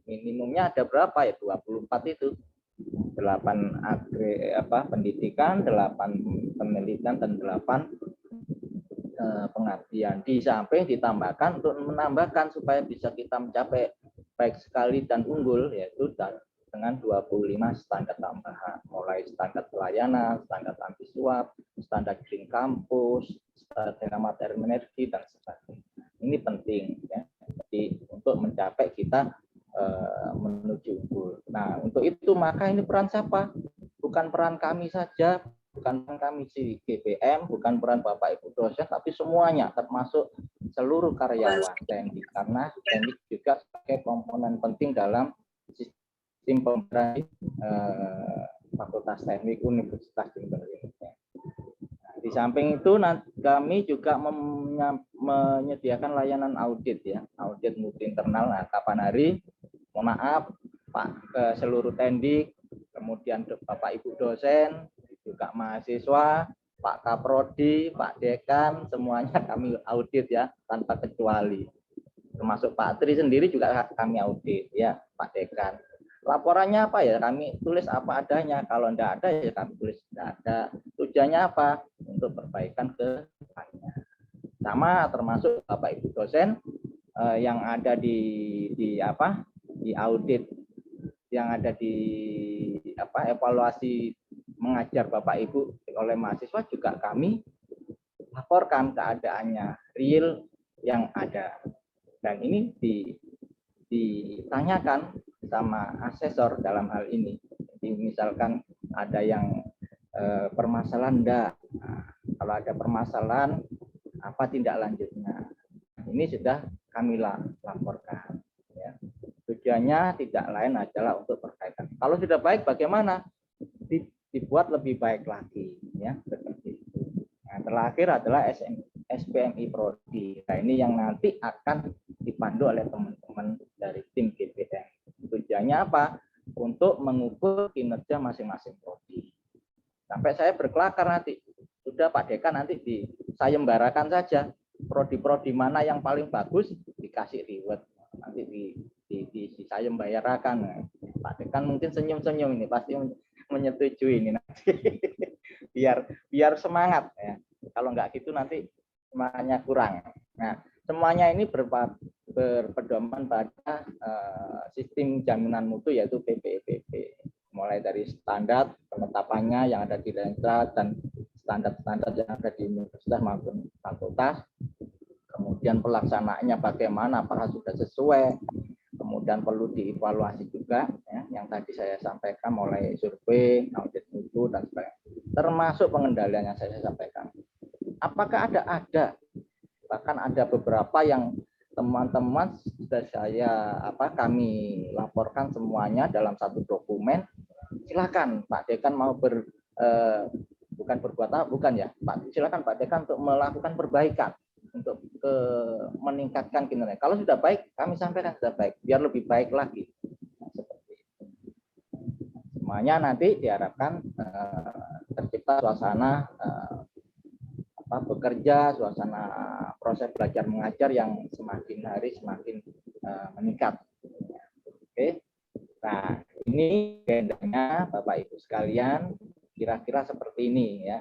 Minimumnya ada berapa ya? 24 itu. 8 pendidikan, 8 penelitian, dan 8 pengabdian. Di samping ditambahkan untuk menambahkan supaya bisa kita mencapai baik sekali dan unggul, yaitu dengan 25 standar tambahan, mulai standar pelayanan, standar anti suap, standar green campus, standar hemat energi, dan sebagainya. Ini penting ya. Jadi untuk mencapai kita menuju unggul. Nah, untuk itu maka ini peran siapa? Bukan peran kami saja, bukan peran kami si GBM, bukan peran Bapak Ibu dosen, tapi semuanya termasuk seluruh karyawan teknik, karena teknik juga sebagai komponen penting dalam sistem pemberdayaan Fakultas Teknik Universitas Jember ini. Di samping itu kami juga menyediakan layanan audit ya, audit mutu internal. Nah, kapan hari, mohon maaf Pak seluruh tendik, kemudian Bapak Ibu dosen, juga mahasiswa, Pak Kaprodi, Pak Dekan, semuanya kami audit ya tanpa kecuali. Termasuk Pak Tri sendiri juga kami audit ya, Pak Dekan. Laporannya apa ya? Kami tulis apa adanya. Kalau tidak ada ya kami tulis tidak ada. Tujuannya apa? Untuk perbaikan ke depannya. Sama termasuk Bapak Ibu dosen yang ada di audit, yang ada di evaluasi mengajar Bapak Ibu oleh mahasiswa juga kami laporkan keadaannya real yang ada. Dan ini ditanyakan sama asesor dalam hal ini. Jadi misalkan ada yang permasalahan enggak. Nah, kalau ada permasalahan, apa tindak lanjutnya? Ini sudah kami laporkan. Ya. Tujuannya tidak lain adalah untuk perbaikan. Kalau sudah baik, bagaimana? Dibuat lebih baik lagi. Ya, seperti itu. Nah, terakhir adalah SPMI Prodi. Nah, ini yang nanti akan dipandu oleh teman-teman dari tim GBM. Tujuannya apa? Untuk mengukur kinerja masing-masing prodi. Sampai saya berkelakar nanti. Sudah Pak Dekan nanti disayembarakan saja. Prodi-prodi mana yang paling bagus dikasih reward. Nanti disayembarakan. Pak Dekan mungkin senyum-senyum ini. Pasti menyetujui ini nanti. biar semangat. Ya. Kalau nggak gitu nanti semangatnya kurang. Nah, semuanya ini berpedoman pada sistem jaminan mutu yaitu PPEPP. Mulai dari standar penetapannya yang ada di Renstra dan standar-standar yang ada di universitas maupun fakultas. Kemudian pelaksanaannya bagaimana, apakah sudah sesuai. Kemudian perlu dievaluasi juga ya, yang tadi saya sampaikan mulai survei, audit mutu dan sebagainya. Termasuk pengendalian yang saya sampaikan. Apakah ada bahkan ada beberapa yang teman-teman sudah kami laporkan semuanya dalam satu dokumen. Silakan Pak Dekan mau silakan Pak Dekan untuk melakukan perbaikan untuk meningkatkan kinerja. Kalau sudah baik, kami sampaikan sudah baik, biar lebih baik lagi. Nah, seperti itu. Semuanya nanti diharapkan tercipta suasana bekerja, suasana proses belajar mengajar yang semakin hari semakin meningkat. Oke. Nah, ini agendanya Bapak Ibu sekalian, kira-kira seperti ini ya.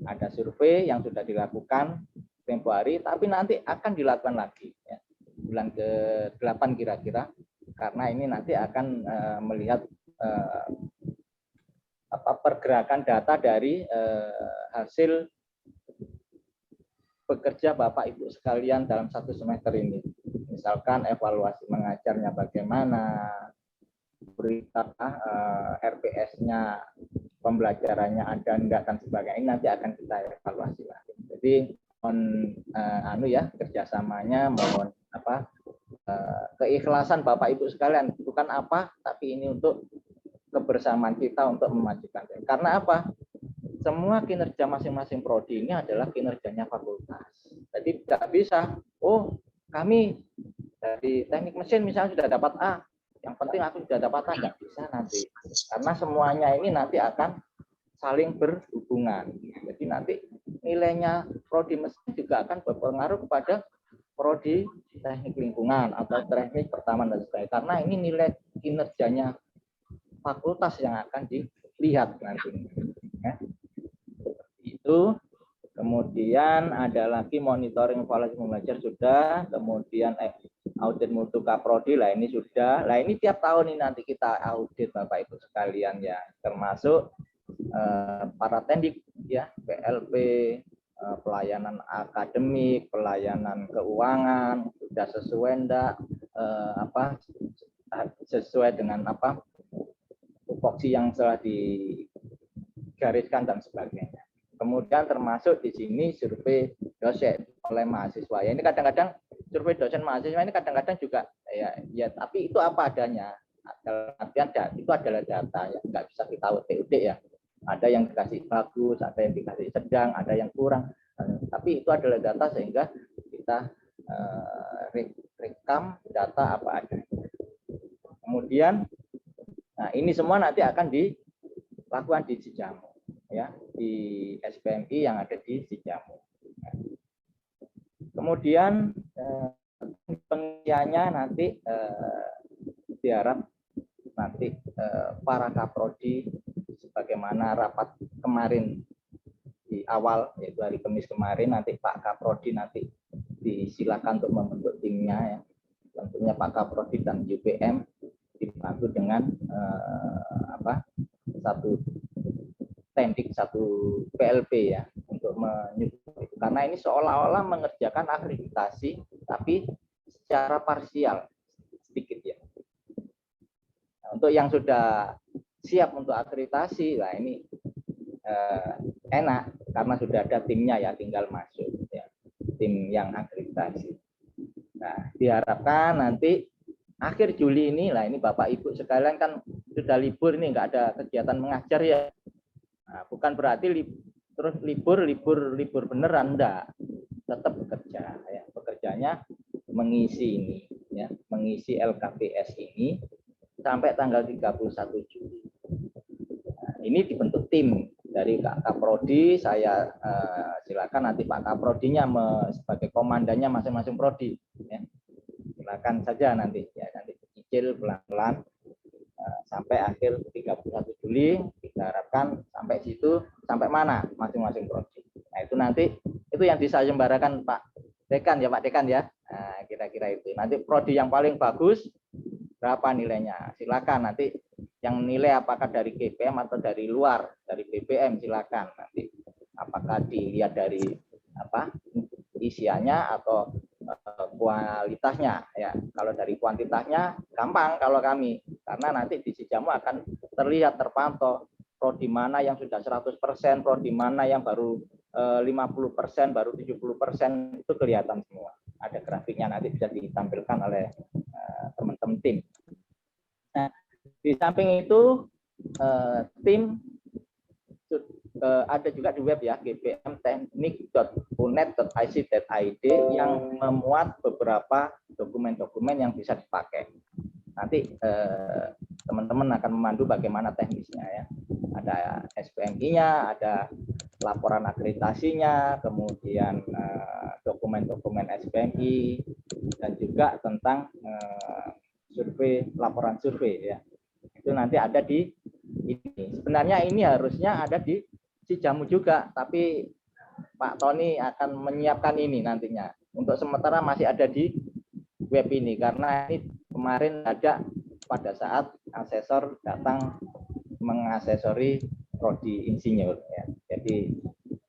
Ada survei yang sudah dilakukan tempo hari, tapi nanti akan dilakukan lagi ya. Bulan ke-8 kira-kira, karena ini nanti akan melihat pergerakan data dari hasil bekerja Bapak Ibu sekalian dalam satu semester ini. Misalkan evaluasi mengajarnya bagaimana, berita RPS-nya, pembelajarannya ada enggak dan sebagainya. Ini nanti akan kita evaluasi lagi. Jadi mohon kerjasamanya, mohon keikhlasan Bapak Ibu sekalian, bukan apa, tapi ini untuk kebersamaan kita untuk memajukan. Karena apa? Semua kinerja masing-masing prodi ini adalah kinerjanya fakultas. Jadi tidak bisa, kami dari teknik mesin misalnya sudah dapat A, yang penting aku sudah dapat A, nggak bisa nanti. Karena semuanya ini nanti akan saling berhubungan. Jadi nanti nilainya prodi mesin juga akan berpengaruh kepada prodi teknik lingkungan atau teknik pertamanan dan sebagainya. Karena ini nilai kinerjanya fakultas yang akan dilihat nanti. Ya. Itu. Kemudian ada lagi monitoring evaluasi belajar sudah, kemudian audit mutu kaprodi lah ini sudah. Lah ini tiap tahun ini nanti kita audit Bapak Ibu sekalian ya, termasuk para tendik ya, PLP, pelayanan akademik, pelayanan keuangan sudah sesuai enggak, sesuai dengan tupoksi yang telah digariskan dan sebagainya. Kemudian termasuk di sini survei dosen oleh mahasiswa. Ya ini kadang-kadang survei dosen mahasiswa ini kadang-kadang juga ya tapi itu apa adanya. Artian itu adalah data ya, nggak bisa kita utik-utik ya. Ada yang dikasih bagus, ada yang dikasih sedang, ada yang kurang. Tapi itu adalah data sehingga kita rekam data apa adanya. Kemudian, nah ini semua nanti akan dilakukan di Cijamu. Ya, di SPMI yang ada di Cijamu. Kemudian pengisiannya nanti diharap nanti para kaprodi sebagaimana rapat kemarin di awal yaitu hari Kamis kemarin, nanti Pak Kaprodi nanti disilakan untuk membentuk timnya ya. Tentunya Pak Kaprodi dan UPM dibantu dengan satu tendik, satu PLP ya untuk menyusun itu. Karena ini seolah-olah mengerjakan akreditasi tapi secara parsial sedikit ya. Nah, untuk yang sudah siap untuk akreditasi, lah ini enak karena sudah ada timnya ya, tinggal masuk ya, tim yang akreditasi. Nah, diharapkan nanti akhir Juli ini, lah ini Bapak Ibu sekalian kan sudah libur ini, nggak ada kegiatan mengajar ya. Nah, bukan berarti terus libur beneran, enggak, tetap bekerja ya. Bekerjanya mengisi ini ya, mengisi LKPS ini sampai tanggal 31 Juli. Nah, ini dibentuk tim dari Kak Kaprodi, saya silakan nanti Pak Kaprodinya sebagai komandannya masing-masing prodi ya. Silakan saja nanti ya, nanti dicicil pelan-pelan sampai akhir 31 Juli. Kita harapkan sampai situ, sampai mana masing-masing prodi. Nah itu nanti itu yang disayembarakan Pak Dekan ya, Pak Dekan ya. Nah, kira-kira itu. Nanti prodi yang paling bagus berapa nilainya? Silakan nanti yang nilai apakah dari GPM atau dari luar, dari BPM silakan nanti. Apakah dilihat dari isiannya atau kualitasnya ya. Kalau dari kuantitasnya gampang kalau kami, karena nanti di Cijamu akan terlihat terpantau prodi mana yang sudah 100%, prodi mana yang baru 50%, baru 70%, itu kelihatan semua. Ada grafiknya, nanti bisa ditampilkan oleh teman-teman tim. Nah, di samping itu tim ada juga di web ya, gpmteknik.unet.ic.id yang memuat beberapa dokumen-dokumen yang bisa dipakai. Nanti teman-teman akan memandu bagaimana teknisnya ya. Ada SPMI-nya, ada laporan akreditasinya, kemudian dokumen-dokumen SPMI, dan juga tentang survei, laporan survei ya. Itu nanti ada di ini. Sebenarnya ini harusnya ada di Cijamu juga, tapi Pak Tony akan menyiapkan ini nantinya. Untuk sementara masih ada di web ini, karena ini kemarin ada pada saat asesor datang mengasesori prodi insinyur ya. Jadi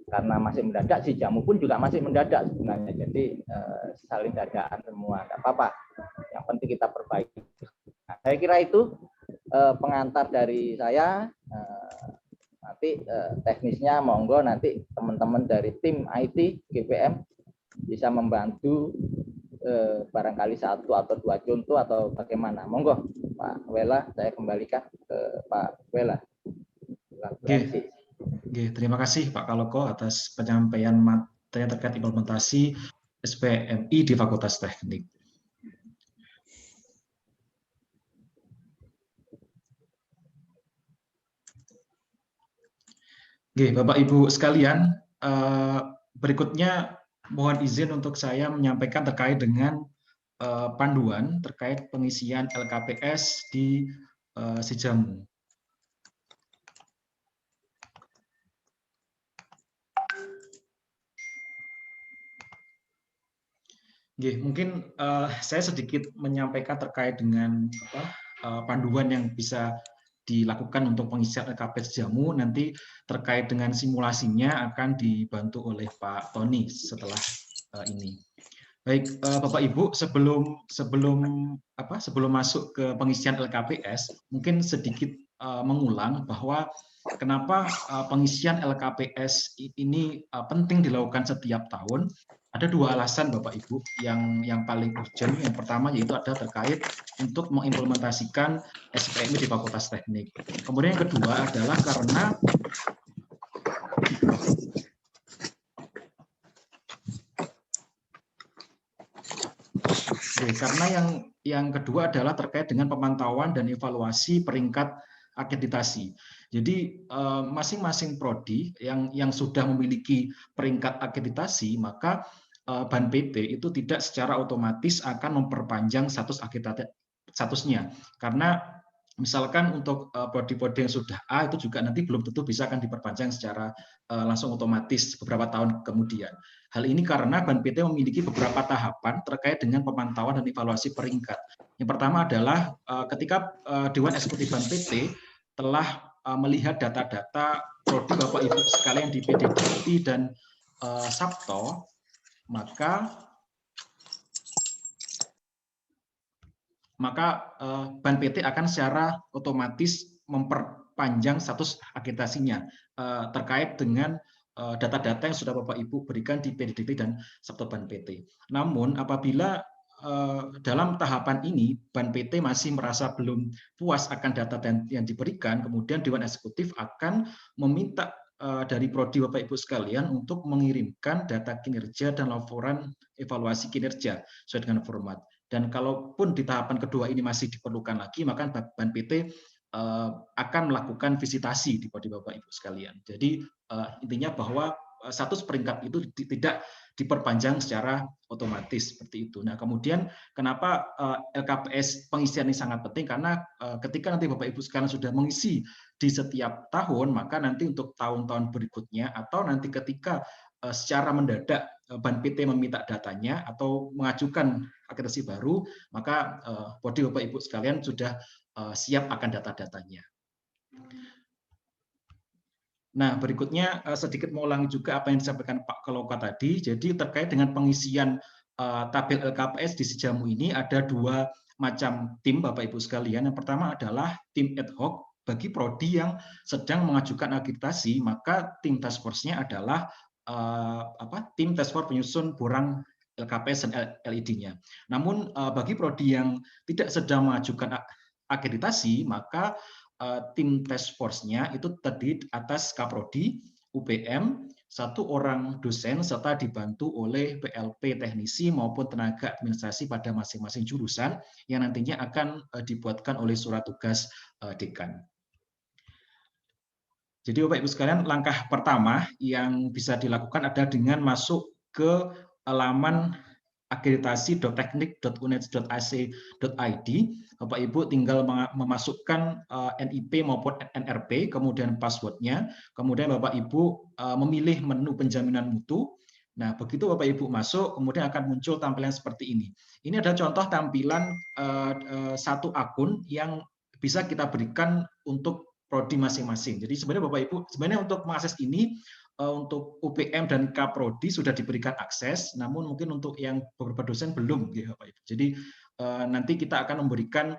karena masih mendadak, si jamu pun juga masih mendadak sebenarnya. Jadi saling dadaan semua, nggak apa-apa. Yang penting kita perbaiki. Nah, saya kira itu pengantar dari saya. Nanti teknisnya monggo nanti teman-teman dari tim IT GPM bisa membantu barangkali 1 atau 2 contoh atau bagaimana. Monggo Pak Wela, saya kembalikan ke Pak Wela. Oke, terima kasih Pak Kaloko atas penyampaian materi terkait implementasi SPMI di Fakultas Teknik. Oke, Bapak Ibu sekalian, berikutnya mohon izin untuk saya menyampaikan terkait dengan panduan terkait pengisian LKPS di Sejamu. Mungkin saya sedikit menyampaikan terkait dengan panduan yang bisa dilakukan untuk pengisian LKPS Jamu. Nanti terkait dengan simulasinya akan dibantu oleh Pak Tony setelah ini. Baik, Bapak Ibu, sebelum masuk ke pengisian LKPS, mungkin sedikit mengulang bahwa kenapa pengisian LKPS ini penting dilakukan setiap tahun. Ada 2 alasan Bapak Ibu yang paling urgent. Yang pertama yaitu ada terkait untuk mengimplementasikan SPMI di Fakultas Teknik. Kemudian yang kedua adalah karena yang kedua adalah terkait dengan pemantauan dan evaluasi peringkat akreditasi. Jadi masing-masing prodi yang sudah memiliki peringkat akreditasi, maka BAN-PT itu tidak secara otomatis akan memperpanjang statusnya. Karena misalkan untuk prodi-prodi yang sudah A itu juga nanti belum tentu bisa akan diperpanjang secara langsung otomatis beberapa tahun kemudian. Hal ini karena BAN-PT memiliki beberapa tahapan terkait dengan pemantauan dan evaluasi peringkat. Yang pertama adalah ketika Dewan Eksekutif BAN-PT telah melihat data-data prodi Bapak Ibu sekalian di PDDI dan Sabto, maka BAN-PT akan secara otomatis memperpanjang status akreditasinya terkait dengan data-data yang sudah Bapak Ibu berikan di PDDP dan Sabto BAN-PT. Namun apabila dalam tahapan ini BAN-PT masih merasa belum puas akan data yang diberikan, kemudian Dewan Eksekutif akan meminta dari prodi Bapak Ibu sekalian untuk mengirimkan data kinerja dan laporan evaluasi kinerja sesuai dengan format. Dan kalaupun di tahapan kedua ini masih diperlukan lagi, maka BAN-PT akan melakukan visitasi di prodi Bapak Ibu sekalian. Jadi intinya bahwa status peringkat itu tidak diperpanjang secara otomatis seperti itu. Nah, kemudian kenapa LKPS pengisian ini sangat penting? Karena ketika nanti Bapak Ibu sekalian sudah mengisi di setiap tahun, maka nanti untuk tahun-tahun berikutnya atau nanti ketika secara mendadak BAN-PT meminta datanya atau mengajukan akreditasi baru, maka prodi Bapak Ibu sekalian sudah siap akan data-datanya. Nah, berikutnya sedikit mengulangi juga apa yang disampaikan Pak Kaloko tadi. Jadi terkait dengan pengisian tabel LKPS di Sejamu ini ada 2 macam tim Bapak Ibu sekalian. Yang pertama adalah tim ad hoc bagi prodi yang sedang mengajukan akreditasi, maka tim task force-nya adalah tim task force penyusun borang LKPS dan LID-nya. Namun bagi prodi yang tidak sedang mengajukan akreditasi, maka tim task force-nya itu terdiri atas Kaprodi, UPM, 1 orang dosen serta dibantu oleh PLP teknisi maupun tenaga administrasi pada masing-masing jurusan yang nantinya akan dibuatkan oleh surat tugas dekan. Jadi Bapak Ibu sekalian, langkah pertama yang bisa dilakukan adalah dengan masuk ke laman akreditasi.teknik.uneds.ac.id. Bapak Ibu tinggal memasukkan NIP maupun NRP, kemudian passwordnya, kemudian Bapak Ibu memilih menu penjaminan mutu. Nah, begitu Bapak Ibu masuk, kemudian akan muncul tampilan seperti ini. Ini adalah contoh tampilan satu akun yang bisa kita berikan untuk prodi masing-masing. Jadi sebenarnya Bapak Ibu, sebenarnya untuk mengakses ini untuk UPM dan Kaprodi sudah diberikan akses, namun mungkin untuk yang beberapa dosen belum, ya Bapak Ibu. Jadi nanti kita akan memberikan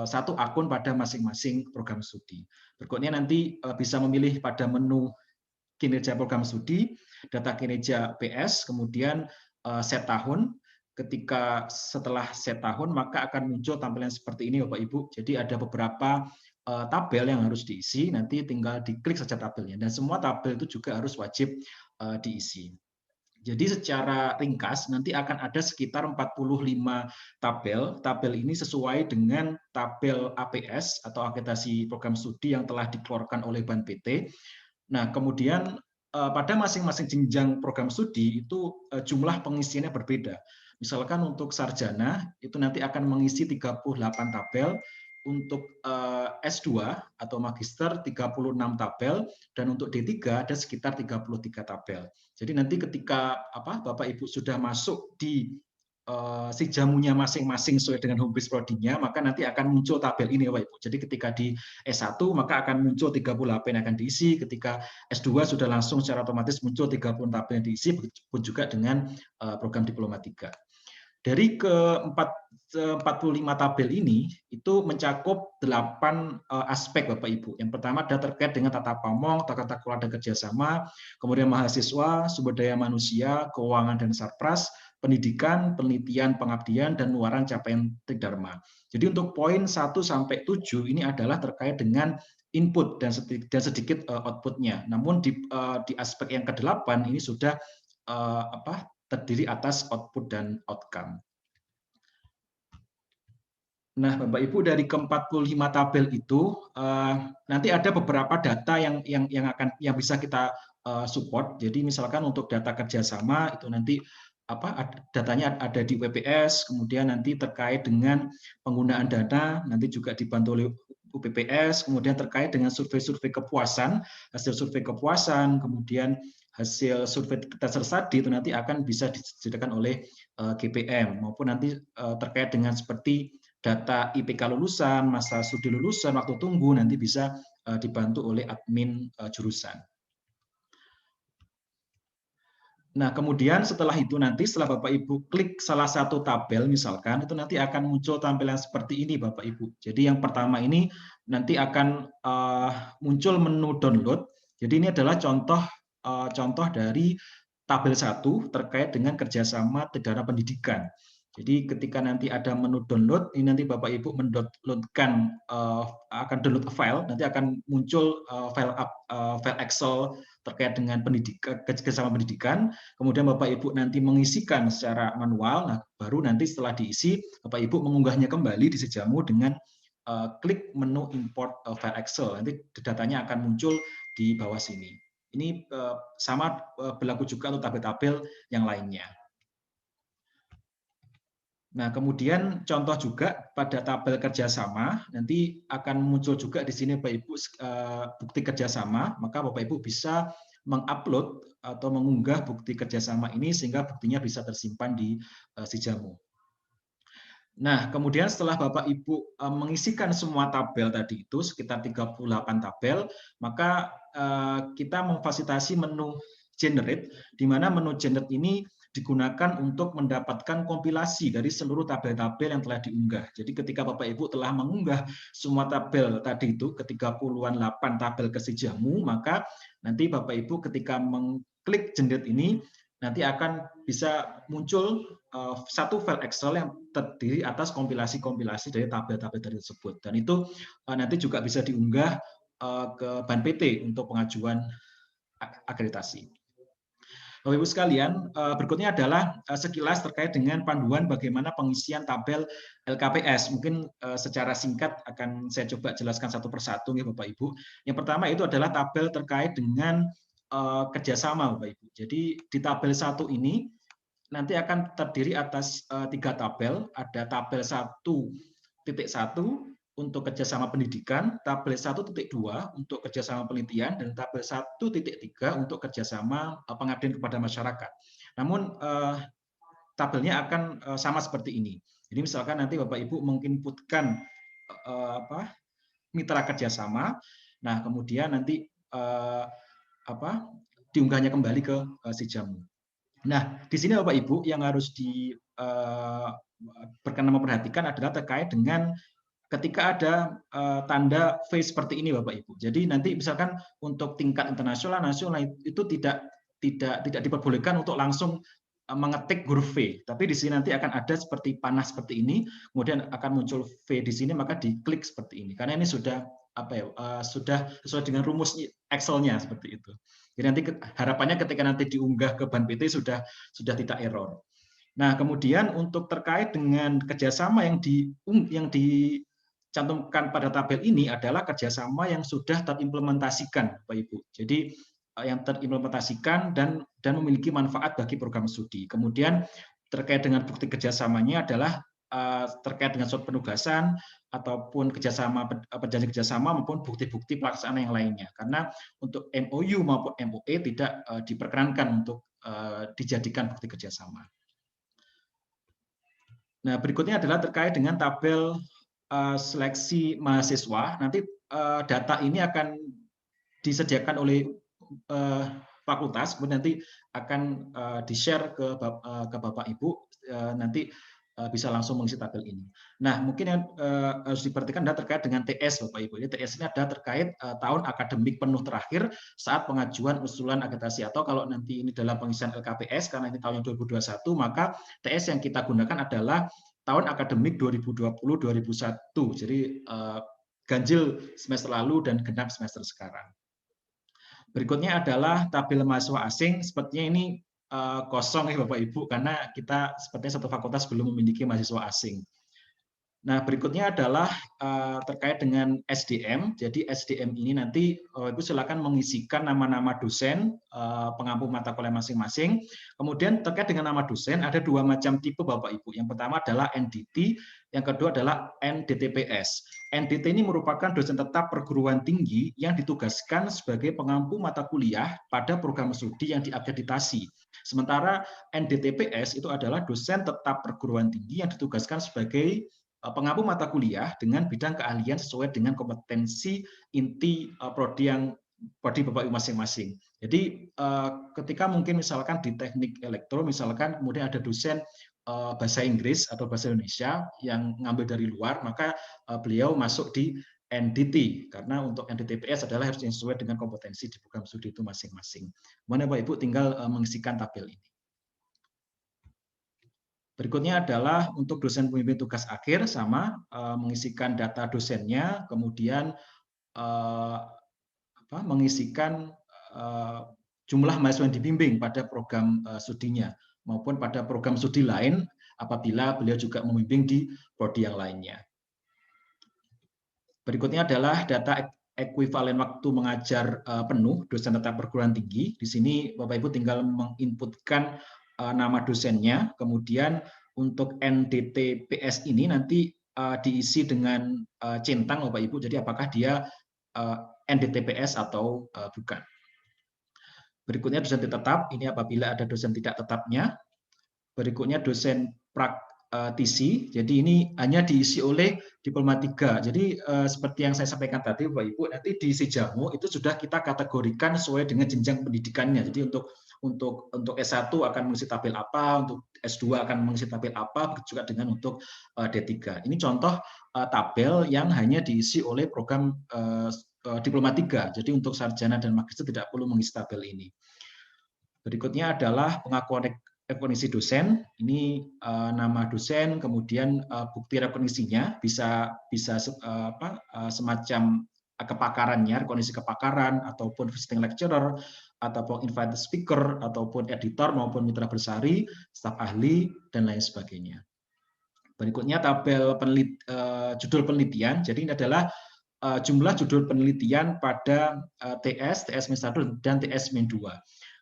satu akun pada masing-masing program studi. Berikutnya nanti bisa memilih pada menu kinerja program studi, data kinerja PS, kemudian set tahun. Ketika setelah set tahun, maka akan muncul tampilan seperti ini Bapak Ibu. Jadi ada beberapa tabel yang harus diisi, nanti tinggal diklik saja tabelnya. Dan semua tabel itu juga harus wajib diisi. Jadi secara ringkas nanti akan ada sekitar 45 tabel. Tabel ini sesuai dengan tabel APS atau akreditasi program studi yang telah dikeluarkan oleh Ban PT. Nah, kemudian pada masing-masing jenjang program studi itu jumlah pengisiannya berbeda. Misalkan untuk sarjana itu nanti akan mengisi 38 tabel, untuk S2 atau magister 36 tabel, dan untuk D3 ada sekitar 33 tabel. Jadi nanti ketika Bapak Ibu sudah masuk di si jamunya masing-masing sesuai dengan home base prodinya, maka nanti akan muncul tabel ini Bapak Ibu. Jadi ketika di S1 maka akan muncul 38 yang akan diisi, ketika S2 sudah langsung secara otomatis muncul 30 tabel yang diisi, pun juga dengan program diploma 3. Dari ke-45 tabel ini itu mencakup 8 aspek Bapak Ibu. Yang pertama ada terkait dengan tata pamong, tata kelola dan kerjasama, kemudian mahasiswa, sumber daya manusia, keuangan dan sarpras, pendidikan, penelitian, pengabdian, dan luaran capaian tridharma. Jadi untuk poin 1 sampai 7 ini adalah terkait dengan input dan sedikit outputnya. Namun di aspek yang ke-8 ini sudah terdiri atas output dan outcome. Nah, Bapak Ibu, dari ke-45 tabel itu nanti ada beberapa data yang bisa kita support. Jadi misalkan untuk data kerjasama itu nanti datanya ada di WPS, kemudian nanti terkait dengan penggunaan dana nanti juga dibantu oleh UPPS, kemudian terkait dengan survei-survei kepuasan, hasil survei kepuasan, kemudian hasil survei tes studi itu nanti akan bisa disediakan oleh GPM, maupun nanti terkait dengan seperti data IPK lulusan, masa studi lulusan, waktu tunggu nanti bisa dibantu oleh admin jurusan. Nah, kemudian setelah itu nanti setelah Bapak Ibu klik salah satu tabel misalkan, itu nanti akan muncul tampilan seperti ini Bapak Ibu. Jadi yang pertama ini nanti akan muncul menu download. Jadi ini adalah contoh dari tabel 1 terkait dengan kerjasama tridharma pendidikan. Jadi ketika nanti ada menu download, ini nanti Bapak Ibu mendownloadkan akan download file, nanti akan muncul file Excel terkait dengan kerjasama pendidikan. Kemudian Bapak Ibu nanti mengisikan secara manual. Nah, baru nanti setelah diisi, Bapak Ibu mengunggahnya kembali di Sejamu dengan klik menu import file Excel. Nanti datanya akan muncul di bawah sini. Ini sama berlaku juga untuk tabel-tabel yang lainnya. Nah, kemudian contoh juga pada tabel kerjasama, nanti akan muncul juga di sini Bapak Ibu bukti kerjasama, maka Bapak Ibu bisa mengupload atau mengunggah bukti kerjasama ini sehingga buktinya bisa tersimpan di Sejamu. Nah, kemudian setelah Bapak Ibu mengisikan semua tabel tadi itu, sekitar 38 tabel, maka kita memfasilitasi menu generate, di mana menu generate ini digunakan untuk mendapatkan kompilasi dari seluruh tabel-tabel yang telah diunggah. Jadi ketika Bapak Ibu telah mengunggah semua tabel tadi itu, ke 38 tabel ke Sejamu, maka nanti Bapak Ibu ketika mengklik generate ini, nanti akan bisa muncul satu file Excel yang terdiri atas kompilasi-kompilasi dari tabel-tabel tersebut. Dan itu nanti juga bisa diunggah ke Ban PT untuk pengajuan akreditasi. Bapak Ibu sekalian, berikutnya adalah sekilas terkait dengan panduan bagaimana pengisian tabel LKPS. Mungkin secara singkat akan saya coba jelaskan satu persatu ya Bapak Ibu. Yang pertama itu adalah tabel terkait dengan kerjasama Bapak Ibu. Jadi di tabel 1 ini nanti akan terdiri atas 3 tabel. Ada tabel 1.1 untuk kerjasama pendidikan, tabel 1.2 untuk kerjasama penelitian, dan tabel 1.3 untuk kerjasama pengabdian kepada masyarakat. Namun tabelnya akan sama seperti ini. Jadi misalkan nanti Bapak Ibu menginputkan mitra kerjasama, nah kemudian nanti diunggahnya kembali ke si jamu. Nah, di sini Bapak Ibu yang harus berkenan memperhatikan adalah terkait dengan ketika ada tanda V seperti ini Bapak Ibu. Jadi nanti misalkan untuk tingkat internasional, nasional itu tidak diperbolehkan untuk langsung mengetik huruf V, tapi di sini nanti akan ada seperti panah seperti ini, kemudian akan muncul V di sini, maka diklik seperti ini. Karena ini sudah sudah sesuai dengan rumus Excel-nya seperti itu. Jadi nanti harapannya ketika nanti diunggah ke ban PT sudah tidak error. Nah, kemudian untuk terkait dengan kerjasama yang dicantumkan pada tabel ini adalah kerjasama yang sudah terimplementasikan, Bapak Ibu. Jadi yang terimplementasikan dan memiliki manfaat bagi program studi. Kemudian terkait dengan bukti kerjasamanya adalah terkait dengan surat penugasan ataupun perjanjian kerjasama maupun bukti-bukti pelaksanaan yang lainnya. Karena untuk MOU maupun MOE tidak diperkenankan untuk dijadikan bukti kerjasama. Nah, berikutnya adalah terkait dengan tabel seleksi mahasiswa. Nanti data ini akan disediakan oleh fakultas, kemudian nanti akan di-share ke Bapak Ibu, nanti bisa langsung mengisi tabel ini. Nah, mungkin yang harus diperhatikan adalah terkait dengan TS, Bapak Ibu. Ini TS ini adalah terkait tahun akademik penuh terakhir saat pengajuan usulan akreditasi, atau kalau nanti ini dalam pengisian LKPS, karena ini tahun 2021, maka TS yang kita gunakan adalah tahun akademik 2020-2021. Jadi ganjil semester lalu dan genap semester sekarang. Berikutnya adalah tabel mahasiswa asing. Sepertinya ini kosong ya Bapak Ibu, karena kita sepertinya satu fakultas belum memiliki mahasiswa asing. Nah, berikutnya adalah terkait dengan SDM. Jadi SDM ini nanti Bapak Ibu silakan mengisikan nama-nama dosen pengampu mata kuliah masing-masing. Kemudian terkait dengan nama dosen ada dua macam tipe Bapak Ibu. Yang pertama adalah NDT, yang kedua adalah NDTPS. NDT ini merupakan dosen tetap perguruan tinggi yang ditugaskan sebagai pengampu mata kuliah pada program studi yang diakreditasi. Sementara NDTPS itu adalah dosen tetap perguruan tinggi yang ditugaskan sebagai pengampu mata kuliah dengan bidang keahlian sesuai dengan kompetensi inti prodi Bapak Ibu masing-masing. Jadi ketika mungkin misalkan di teknik elektro misalkan kemudian ada dosen bahasa Inggris atau bahasa Indonesia yang ngambil dari luar, maka beliau masuk di NDT, karena untuk NDTPS adalah harus sesuai dengan kompetensi di program studi itu masing-masing. Mana Bapak Ibu tinggal mengisikan tabel ini. Berikutnya adalah untuk dosen pembimbing tugas akhir, sama mengisikan data dosennya, kemudian mengisikan jumlah mahasiswa yang dibimbing pada program studinya maupun pada program studi lain apabila beliau juga membimbing di prodi yang lainnya. Berikutnya adalah data ekuivalen waktu mengajar penuh dosen tetap perguruan tinggi. Di sini Bapak Ibu tinggal menginputkan nama dosennya, kemudian untuk NDTPS ini nanti diisi dengan centang Bapak Ibu, jadi apakah dia NDTPS atau bukan. Berikutnya dosen tetap, ini apabila ada dosen tidak tetapnya. Berikutnya dosen praktisi, jadi ini hanya diisi oleh Diploma 3. Jadi seperti yang saya sampaikan tadi Bapak Ibu, nanti di Sejamu itu sudah kita kategorikan sesuai dengan jenjang pendidikannya. Jadi untuk S1 akan mengisi tabel apa, untuk S2 akan mengisi tabel apa, begitu juga dengan untuk D3. Ini contoh tabel yang hanya diisi oleh program Diploma 3. Jadi untuk sarjana dan magister tidak perlu mengisi tabel ini. Berikutnya adalah pengakuan rekognisi dosen. Ini nama dosen, kemudian bukti rekognisinya bisa semacam kepakarannya, rekognisi kepakaran ataupun visiting lecturer ataupun invited speaker ataupun editor maupun mitra bersari, staf ahli dan lain sebagainya. Berikutnya tabel judul penelitian. Jadi ini adalah jumlah judul penelitian pada TS Min1 dan TS Min2.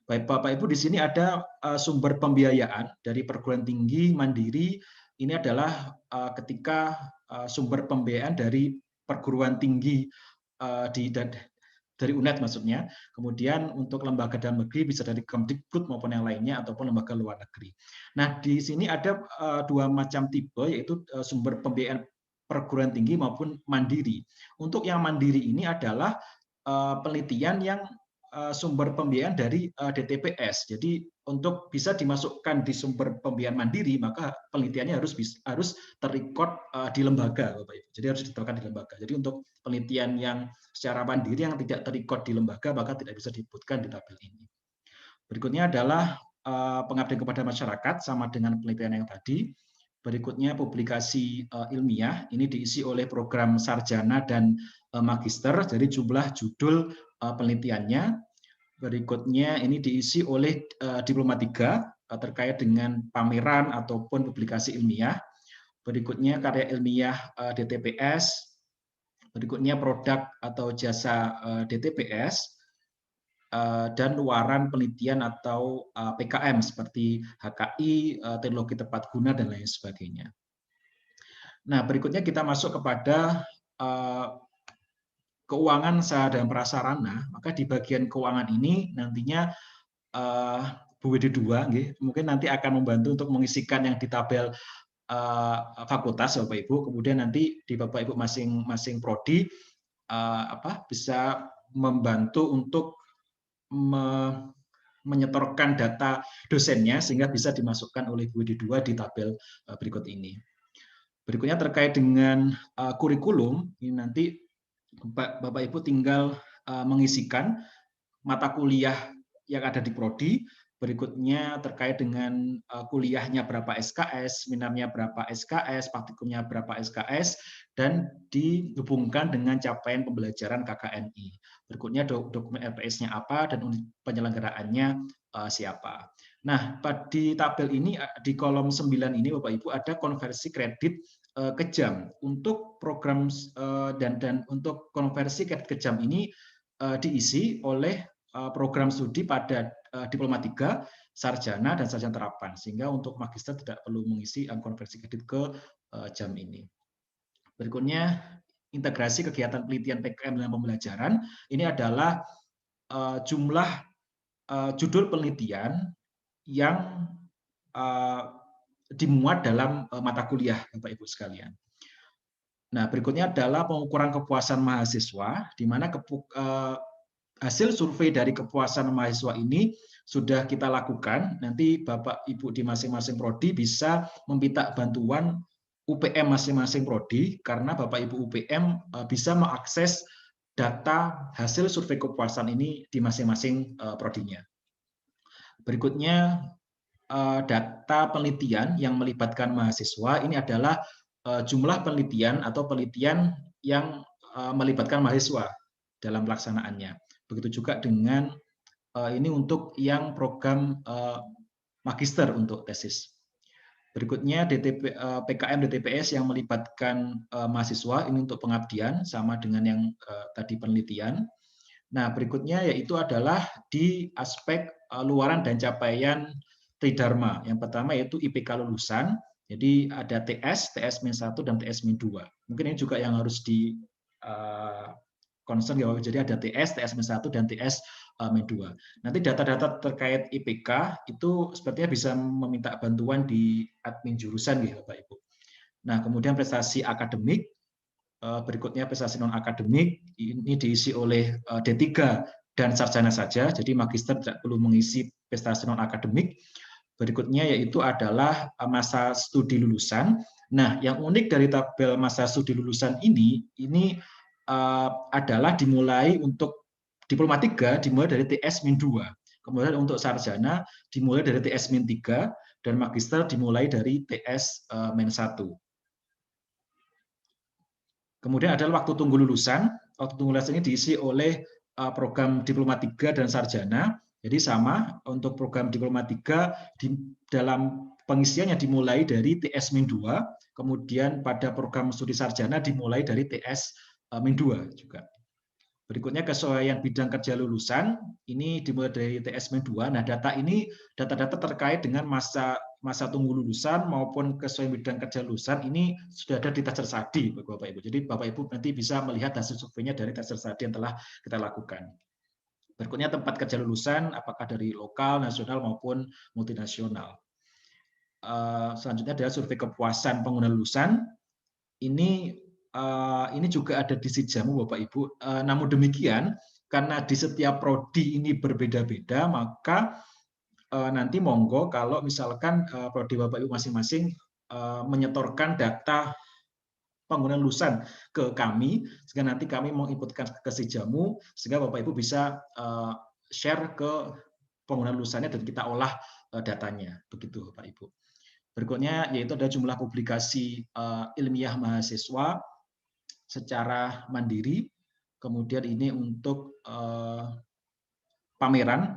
Baik Bapak Ibu, di sini ada sumber pembiayaan dari perguruan tinggi mandiri. Ini adalah ketika sumber pembiayaan dari perguruan tinggi dari UNED maksudnya. Kemudian untuk lembaga dalam negeri bisa dari Kemdikbud maupun yang lainnya ataupun lembaga luar negeri. Nah, di sini ada dua macam tipe, yaitu sumber pembiayaan perguruan tinggi maupun mandiri. Untuk yang mandiri ini adalah penelitian yang sumber pembiayaan dari DTPS. Jadi untuk bisa dimasukkan di sumber pembiayaan mandiri, maka penelitiannya harus terrecord di lembaga, Bapak Ibu. Jadi harus diterapkan di lembaga. Jadi untuk penelitian yang secara mandiri yang tidak terrecord di lembaga, maka tidak bisa disebutkan di tabel ini. Berikutnya adalah pengabdian kepada masyarakat, sama dengan penelitian yang tadi. Berikutnya publikasi ilmiah, ini diisi oleh program sarjana dan magister, jadi jumlah judul penelitiannya. Berikutnya ini diisi oleh Diploma 3 terkait dengan pameran ataupun publikasi ilmiah. Berikutnya karya ilmiah DTPS. Berikutnya produk atau jasa DTPS. Dan luaran penelitian atau PKM seperti HKI, teknologi tepat guna, dan lain sebagainya. Nah, berikutnya kita masuk kepada keuangan sah dan prasarana. Maka di bagian keuangan ini nantinya Bu WD2 mungkin nanti akan membantu untuk mengisikan yang di tabel fakultas, Bapak Ibu. Kemudian nanti di Bapak Ibu masing-masing prodi bisa membantu untuk menyetorkan data dosennya sehingga bisa dimasukkan oleh Bu WD2 di tabel berikut ini. Berikutnya terkait dengan kurikulum, ini nanti Bapak Ibu tinggal mengisikan mata kuliah yang ada di prodi. Berikutnya terkait dengan kuliahnya berapa SKS, seminarnya berapa SKS, praktikumnya berapa SKS, dan dihubungkan dengan capaian pembelajaran KKNI. Berikutnya dokumen LPS-nya apa dan unit penyelenggaraannya siapa. Nah, di tabel ini di kolom 9 ini Bapak Ibu ada konversi kredit ke jam. Untuk program dan untuk konversi kredit ke jam ini diisi oleh program studi pada Diploma 3, sarjana, dan sarjana terapan. Sehingga untuk magister tidak perlu mengisi konversi kredit ke jam ini. Berikutnya, integrasi kegiatan penelitian PKM dalam pembelajaran. Ini adalah jumlah judul penelitian yang dimuat dalam mata kuliah, Bapak Ibu sekalian. Nah, berikutnya adalah pengukuran kepuasan mahasiswa, di mana hasil survei dari kepuasan mahasiswa ini sudah kita lakukan. Nanti Bapak Ibu di masing-masing prodi bisa meminta bantuan UPM masing-masing prodi, karena Bapak Ibu UPM bisa mengakses data hasil survei kepuasan ini di masing-masing prodinya. Berikutnya data penelitian yang melibatkan mahasiswa, ini adalah jumlah penelitian atau penelitian yang melibatkan mahasiswa dalam pelaksanaannya. Begitu juga dengan ini untuk yang program magister untuk tesis. Berikutnya PKM DTPS yang melibatkan mahasiswa, ini untuk pengabdian sama dengan yang tadi penelitian. Nah, berikutnya yaitu adalah di aspek luaran dan capaian Tridharma. Yang pertama yaitu IPK lulusan. Jadi ada TS, TS-1 dan TS-2. Mungkin ini juga yang harus di concern ya, jadi ada TS, TS-1 dan TS-2. Nanti data-data terkait IPK itu sepertinya bisa meminta bantuan di admin jurusan ya Bapak Ibu. Nah, kemudian prestasi akademik, berikutnya prestasi non akademik, ini diisi oleh D3 dan sarjana saja, jadi magister tidak perlu mengisi prestasi non akademik. Berikutnya yaitu adalah masa studi lulusan. Nah, yang unik dari tabel masa studi lulusan ini adalah dimulai untuk Diploma 3 dimulai dari TS-2. Kemudian untuk sarjana dimulai dari TS-3 dan magister dimulai dari TS-1. Kemudian adalah waktu tunggu lulusan. Waktu tunggu lulusan ini diisi oleh program Diploma 3 dan sarjana. Jadi sama untuk program Diploma 3 dalam pengisiannya dimulai dari TS-2, kemudian pada program studi sarjana dimulai dari TS-2 juga. Berikutnya kesesuaian bidang kerja lulusan, ini dimulai dari TS-2. Nah, data-data terkait dengan masa tunggu lulusan maupun kesesuaian bidang kerja lulusan ini sudah ada di Taser Sadi, Bapak Ibu. Jadi Bapak Ibu nanti bisa melihat hasil surveinya dari Taser Sadi yang telah kita lakukan. Berikutnya tempat kerja lulusan, apakah dari lokal, nasional maupun multinasional. Selanjutnya adalah survei kepuasan pengguna lulusan. Ini juga ada di Sijamu Bapak Ibu. Namun demikian, karena di setiap prodi ini berbeda-beda, maka nanti monggo kalau misalkan prodi Bapak Ibu masing-masing menyetorkan data penggunaan lulusan ke kami, sehingga nanti kami menginputkan ke Sijamu, sehingga Bapak Ibu bisa share ke penggunaan lulusannya dan kita olah datanya. Begitu Bapak Ibu. Berikutnya yaitu ada jumlah publikasi ilmiah mahasiswa secara mandiri, kemudian ini untuk pameran,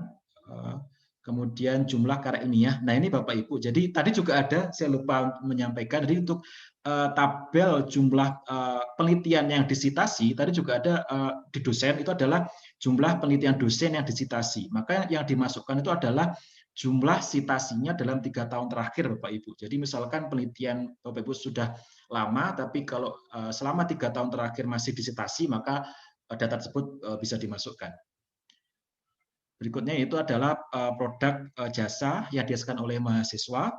kemudian jumlah karya ilmiah. Nah ini Bapak Ibu, jadi tadi juga ada, saya lupa menyampaikan, jadi untuk tabel jumlah penelitian yang disitasi, tadi juga ada di dosen, itu adalah jumlah penelitian dosen yang disitasi. Maka yang dimasukkan itu adalah jumlah sitasinya dalam 3 tahun terakhir Bapak Ibu. Jadi misalkan penelitian Bapak Ibu sudah lama, tapi kalau selama 3 tahun terakhir masih disitasi, maka data tersebut bisa dimasukkan. Berikutnya itu adalah produk jasa yang dihasilkan oleh mahasiswa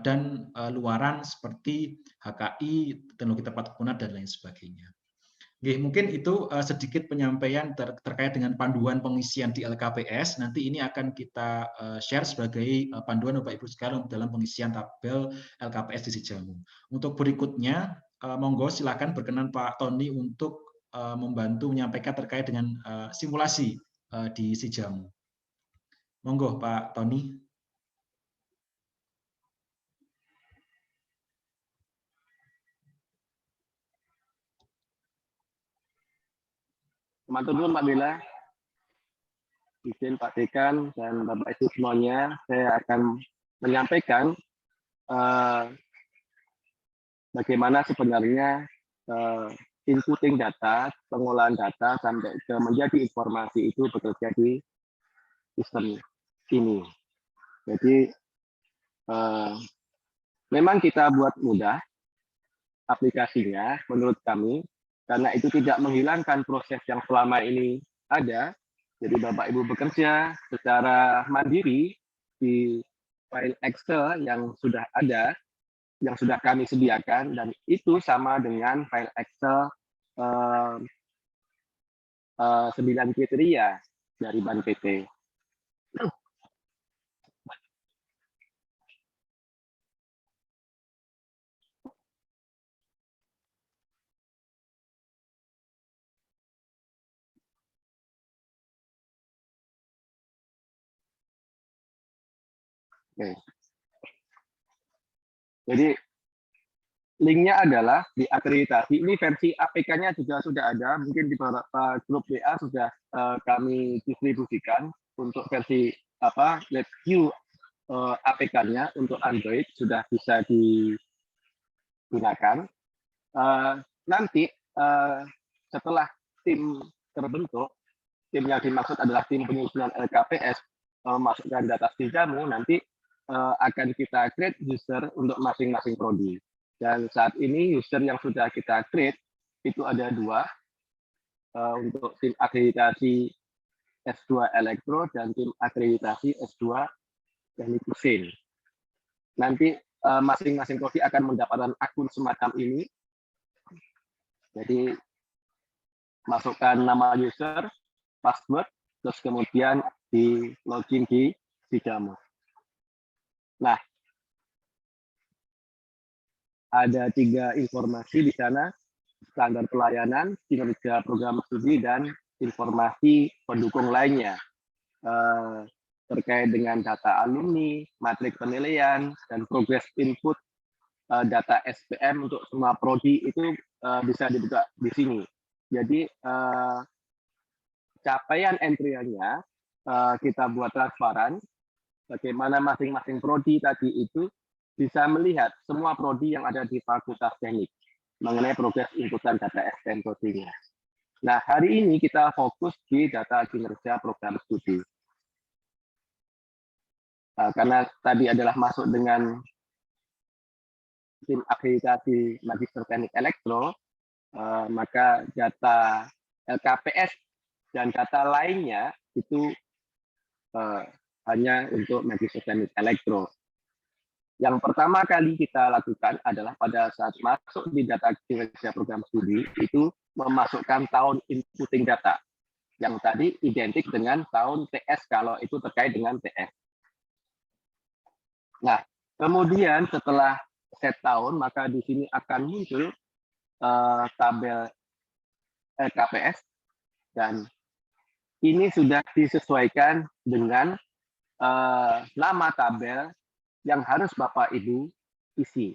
dan luaran seperti HKI, teknologi tepat guna, dan lain sebagainya. Oke, mungkin itu sedikit penyampaian terkait dengan panduan pengisian di LKPS. Nanti ini akan kita share sebagai panduan Bapak Ibu sekalian dalam pengisian tabel LKPS di Sijamu. Untuk berikutnya, monggo silakan berkenan Pak Tony untuk membantu menyampaikan terkait dengan simulasi di Sijamu. Monggo Pak Tony. Selamat dulu Mbak Bella, izin Pak Dekan dan Bapak Ibu semuanya, saya akan menyampaikan bagaimana sebenarnya inputting data, pengolahan data sampai ke menjadi informasi itu bekerja di sistem ini. Jadi memang kita buat mudah aplikasinya menurut kami, karena itu tidak menghilangkan proses yang selama ini ada. Jadi Bapak Ibu bekerja secara mandiri di file Excel yang sudah ada, yang sudah kami sediakan, dan itu sama dengan file Excel 9 kriteria dari Ban PT. Oke. Jadi linknya adalah di akreditasi. Ini versi APK-nya juga sudah ada. Mungkin di beberapa grup WA sudah kami distribusikan untuk versi LabVIEW APK-nya untuk Android sudah bisa digunakan. Nanti setelah tim terbentuk, tim yang dimaksud adalah tim penyusunan LKPS memasukkan data Sijamu, nanti akan kita create user untuk masing-masing prodi. Dan saat ini user yang sudah kita create itu ada 2 untuk tim akreditasi S2 Elektro dan tim akreditasi S2 Teknik Mesin. Nanti masing-masing prodi akan mendapatkan akun semacam ini. Jadi masukkan nama user, password, terus kemudian di login di Sijamu. Nah, ada 3 informasi di sana, standar pelayanan, kinerja program studi, dan informasi pendukung lainnya terkait dengan data alumni, matrik penilaian, dan progres input data SPM untuk semua prodi itu bisa dibuka di sini. Jadi capaian entry-nya kita buat transparan, bagaimana masing-masing prodi tadi itu bisa melihat semua prodi yang ada di Fakultas Teknik mengenai progres inputan data SPM prodinya. Nah, hari ini kita fokus di data kinerja program studi. Karena tadi adalah masuk dengan tim akreditasi Magister Teknik Elektro, maka data LKPS dan data lainnya itu hanya untuk Magister Teknik Elektro. Yang pertama kali kita lakukan adalah pada saat masuk di data kinerja program studi itu memasukkan tahun inputting data. Yang tadi identik dengan tahun TS kalau itu terkait dengan TS. Nah, kemudian setelah set tahun, maka di sini akan muncul tabel LKPS, dan ini sudah disesuaikan dengan nama tabel yang harus Bapak Ibu isi.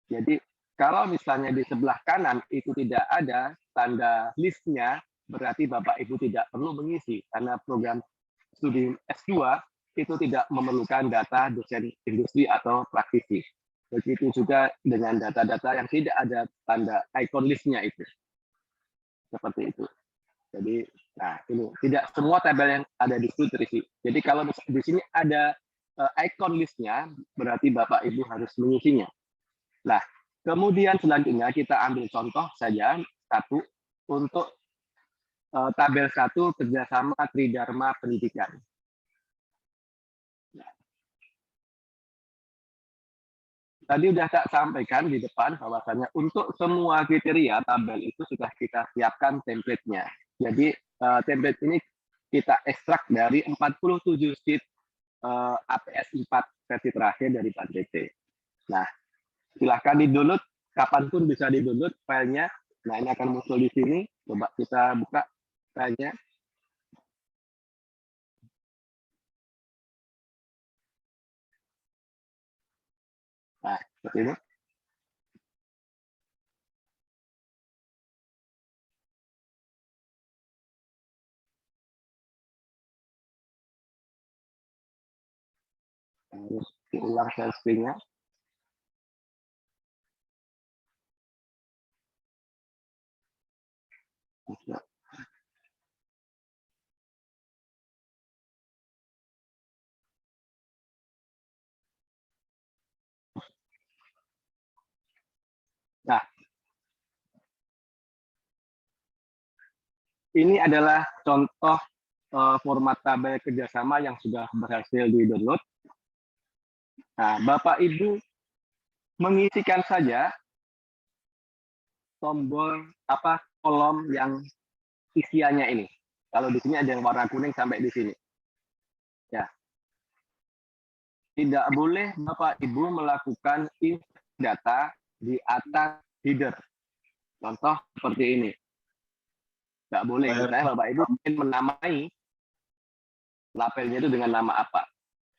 Jadi kalau misalnya di sebelah kanan itu tidak ada tanda listnya, berarti Bapak Ibu tidak perlu mengisi, karena program studi S2 itu tidak memerlukan data dosen industri atau praktisi. Begitu juga dengan data-data yang tidak ada tanda icon listnya itu. Seperti itu. Jadi, nah ini tidak semua tabel yang ada di situ terisi. Jadi kalau di sini ada icon listnya, berarti Bapak Ibu harus mengisinya. Nah, kemudian selanjutnya kita ambil contoh saja satu untuk tabel 1 kerjasama Tridharma Pendidikan. Tadi sudah tak sampaikan di depan bahwasanya untuk semua kriteria tabel itu sudah kita siapkan template-nya. Jadi template ini kita ekstrak dari 47 sheet APS 4 versi terakhir dari Pak DT. Nah, silahkan di-download, kapanpun bisa di-download filenya. Nah, ini akan muncul di sini. Coba kita buka filenya. Nah, seperti ini. Harus diulang share screen-nya. Nah, ini adalah contoh format tabel kerjasama yang sudah berhasil di-download. Nah, Bapak Ibu mengisikan saja tombol kolom yang isiannya ini. Kalau di sini ada yang warna kuning sampai di sini. Ya. Tidak boleh Bapak Ibu melakukan insert data di atas header. Contoh seperti ini. Tidak boleh. Misalnya Bapak Ibu ingin menamai labelnya itu dengan nama apa.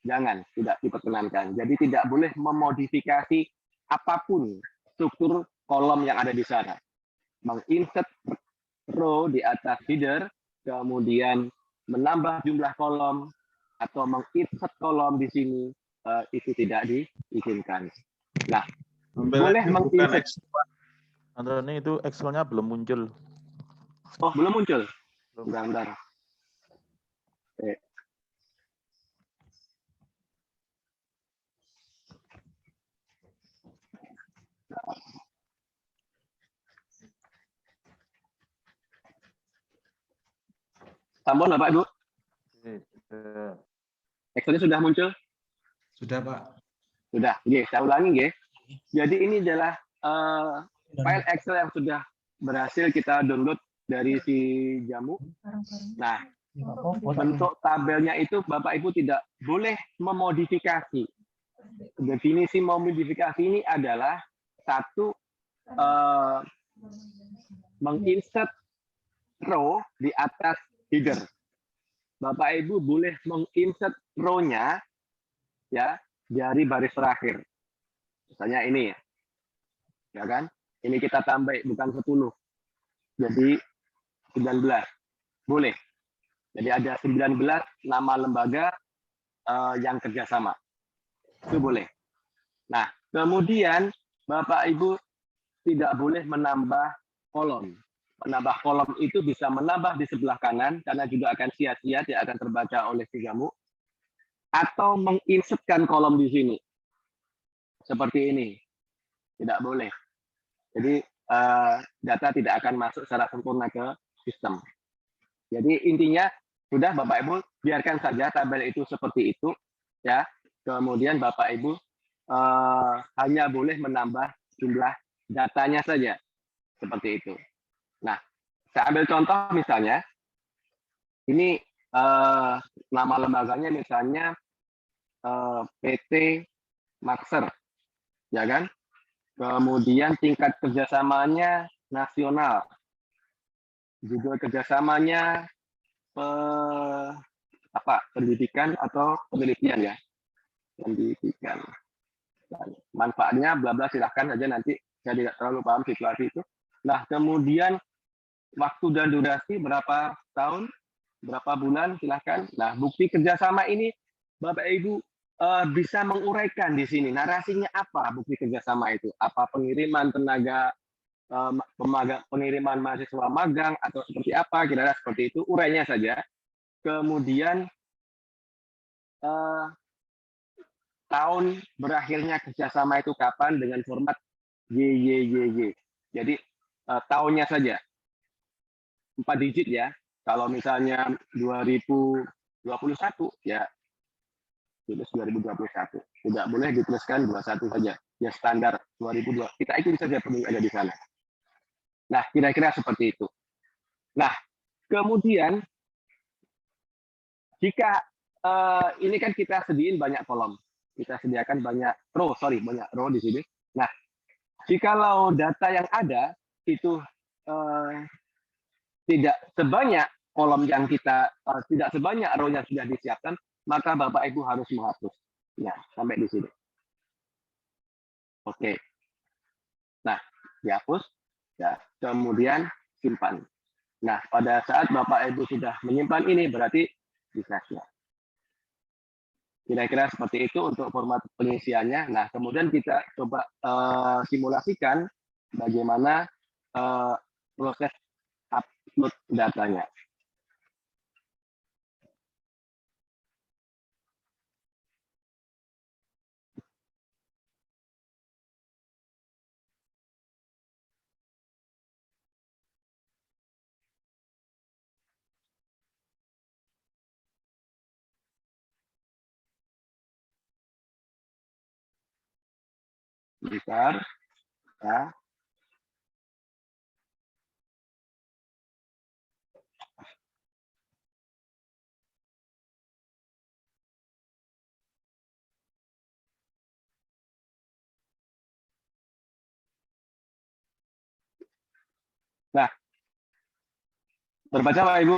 Jangan, tidak diperkenankan. Jadi tidak boleh memodifikasi apapun struktur kolom yang ada di sana. Menginsert row di atas header, kemudian menambah jumlah kolom, atau menginsert kolom di sini, itu tidak diizinkan. Nah, boleh menginsert. Antoni, itu Excel-nya belum muncul. Oh, belum muncul? Bentar. Oke. Sampun Bapak Ibu? Excel-nya sudah muncul? Sudah, Pak. Sudah. Oke, saya ulangi ya. Jadi ini adalah file Excel yang sudah berhasil kita download dari si Jamu. Nah, bentuk tabelnya itu Bapak Ibu tidak boleh memodifikasi. Definisi memodifikasi ini adalah satu, menginsert row di atas header. Bapak Ibu boleh menginsert row-nya ya dari baris terakhir. Misalnya ini ya kan? Ini kita tambah bukan 10. Jadi 19. Boleh. Jadi ada 19 nama lembaga yang kerjasama. Itu boleh. Nah, kemudian Bapak Ibu tidak boleh menambah kolom. Menambah kolom itu bisa menambah di sebelah kanan, karena juga akan sia-sia, tidak akan terbaca oleh si Jamu. Atau menginsertkan kolom di sini. Seperti ini. Tidak boleh. Jadi data tidak akan masuk secara sempurna ke sistem. Jadi intinya, sudah Bapak Ibu, biarkan saja tabel itu seperti itu. Ya. Kemudian Bapak Ibu hanya boleh menambah jumlah datanya saja. Seperti itu. Nah, saya ambil contoh misalnya, Ini nama lembaganya misalnya PT Maxer, ya kan? Kemudian tingkat kerjasamanya nasional, judul kerjasamanya pendidikan atau penelitian ya, pendidikan. Dan manfaatnya bla bla silahkan saja, nanti saya tidak terlalu paham situasi itu. Nah, kemudian waktu dan durasi berapa tahun, berapa bulan, silahkan. Nah, bukti kerjasama ini Bapak Ibu bisa menguraikan di sini narasinya apa bukti kerjasama itu? Apa pengiriman tenaga pengiriman mahasiswa magang atau seperti apa, kira-kira seperti itu, urainya saja. Kemudian tahun berakhirnya kerjasama itu kapan dengan format YYYY. Jadi tahunnya saja 4 digit ya. Kalau misalnya 2021 ya tulis 2021. Tidak boleh dituliskan 21 saja. Ya standar 2002. Kita ikuti saja penuh ada di sana. Nah, kira-kira seperti itu. Nah, kemudian jika ini kan kita sediain banyak kolom, kita sediakan banyak row di sini. Nah, jikalau data yang ada itu tidak sebanyak kolom yang kita tidak sebanyak row yang sudah disiapkan, maka Bapak Ibu harus menghapus. Ya, sampai di sini. Oke. Nah, dihapus. Ya, kemudian simpan. Nah, pada saat Bapak Ibu sudah menyimpan ini, berarti bisa share. Kira-kira seperti itu untuk format pengisiannya. Nah, kemudian kita coba simulasikan bagaimana proses upload datanya. Bentar, ya. Nah, terbaca Pak Ibu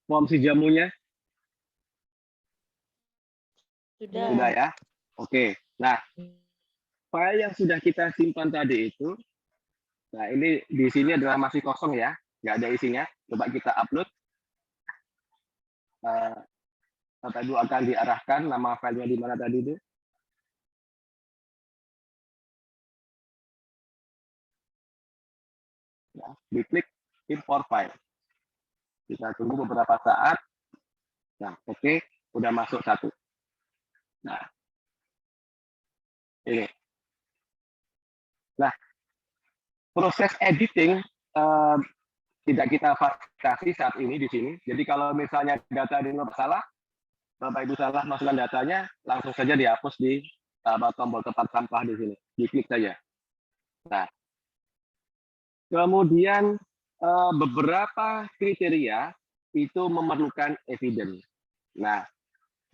form si jamunya? Sudah ya? Oke. Nah, file yang sudah kita simpan tadi itu, nah ini di sini adalah masih kosong ya, nggak ada isinya. Coba kita upload. Bapak Ibu akan diarahkan nama filenya di mana tadi itu. Ya, diklik import file. Kita tunggu beberapa saat. Nah, oke, udah masuk satu. Nah, ini. Nah, proses editing tidak kita fasilitasi saat ini di sini. Jadi kalau misalnya data ini salah, Bapak Ibu salah masukkan datanya, langsung saja dihapus di tombol tempat sampah di sini. Diklik saja. Nah, kemudian beberapa kriteria itu memerlukan evidence. Nah,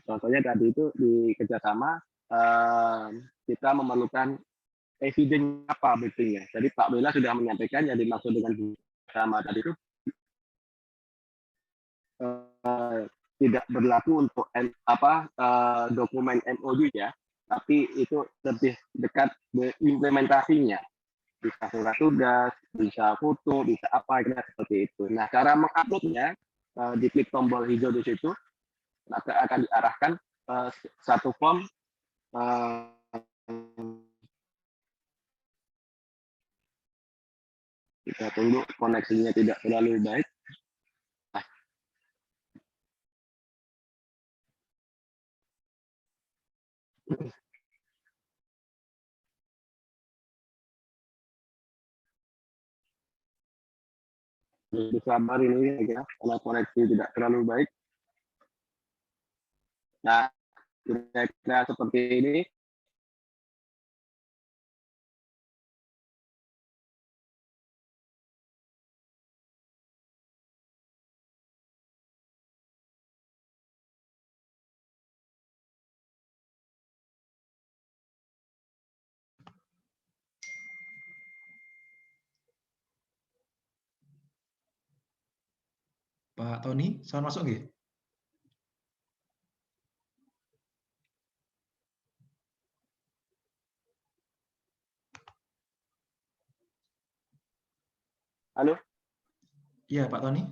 contohnya tadi itu di kerjasama kita memerlukan evidence apa buktinya. Jadi Pak Bella sudah menyampaikan yang dimaksud dengan kerjasama tadi itu tidak berlaku untuk dokumen MOU ya, tapi itu lebih dekat implementasinya. Bisa surat tugas, bisa foto, bisa apa kira seperti itu. Nah, cara menguploadnya diklik tombol hijau di situ, maka akan diarahkan satu form kita tunggu koneksinya tidak terlalu baik. Sabar ini ya, karena koneksi tidak terlalu baik. Nah, kira-kira seperti ini. Pak Tony, salam masuk nggih? Halo, Iya, Pak Tony.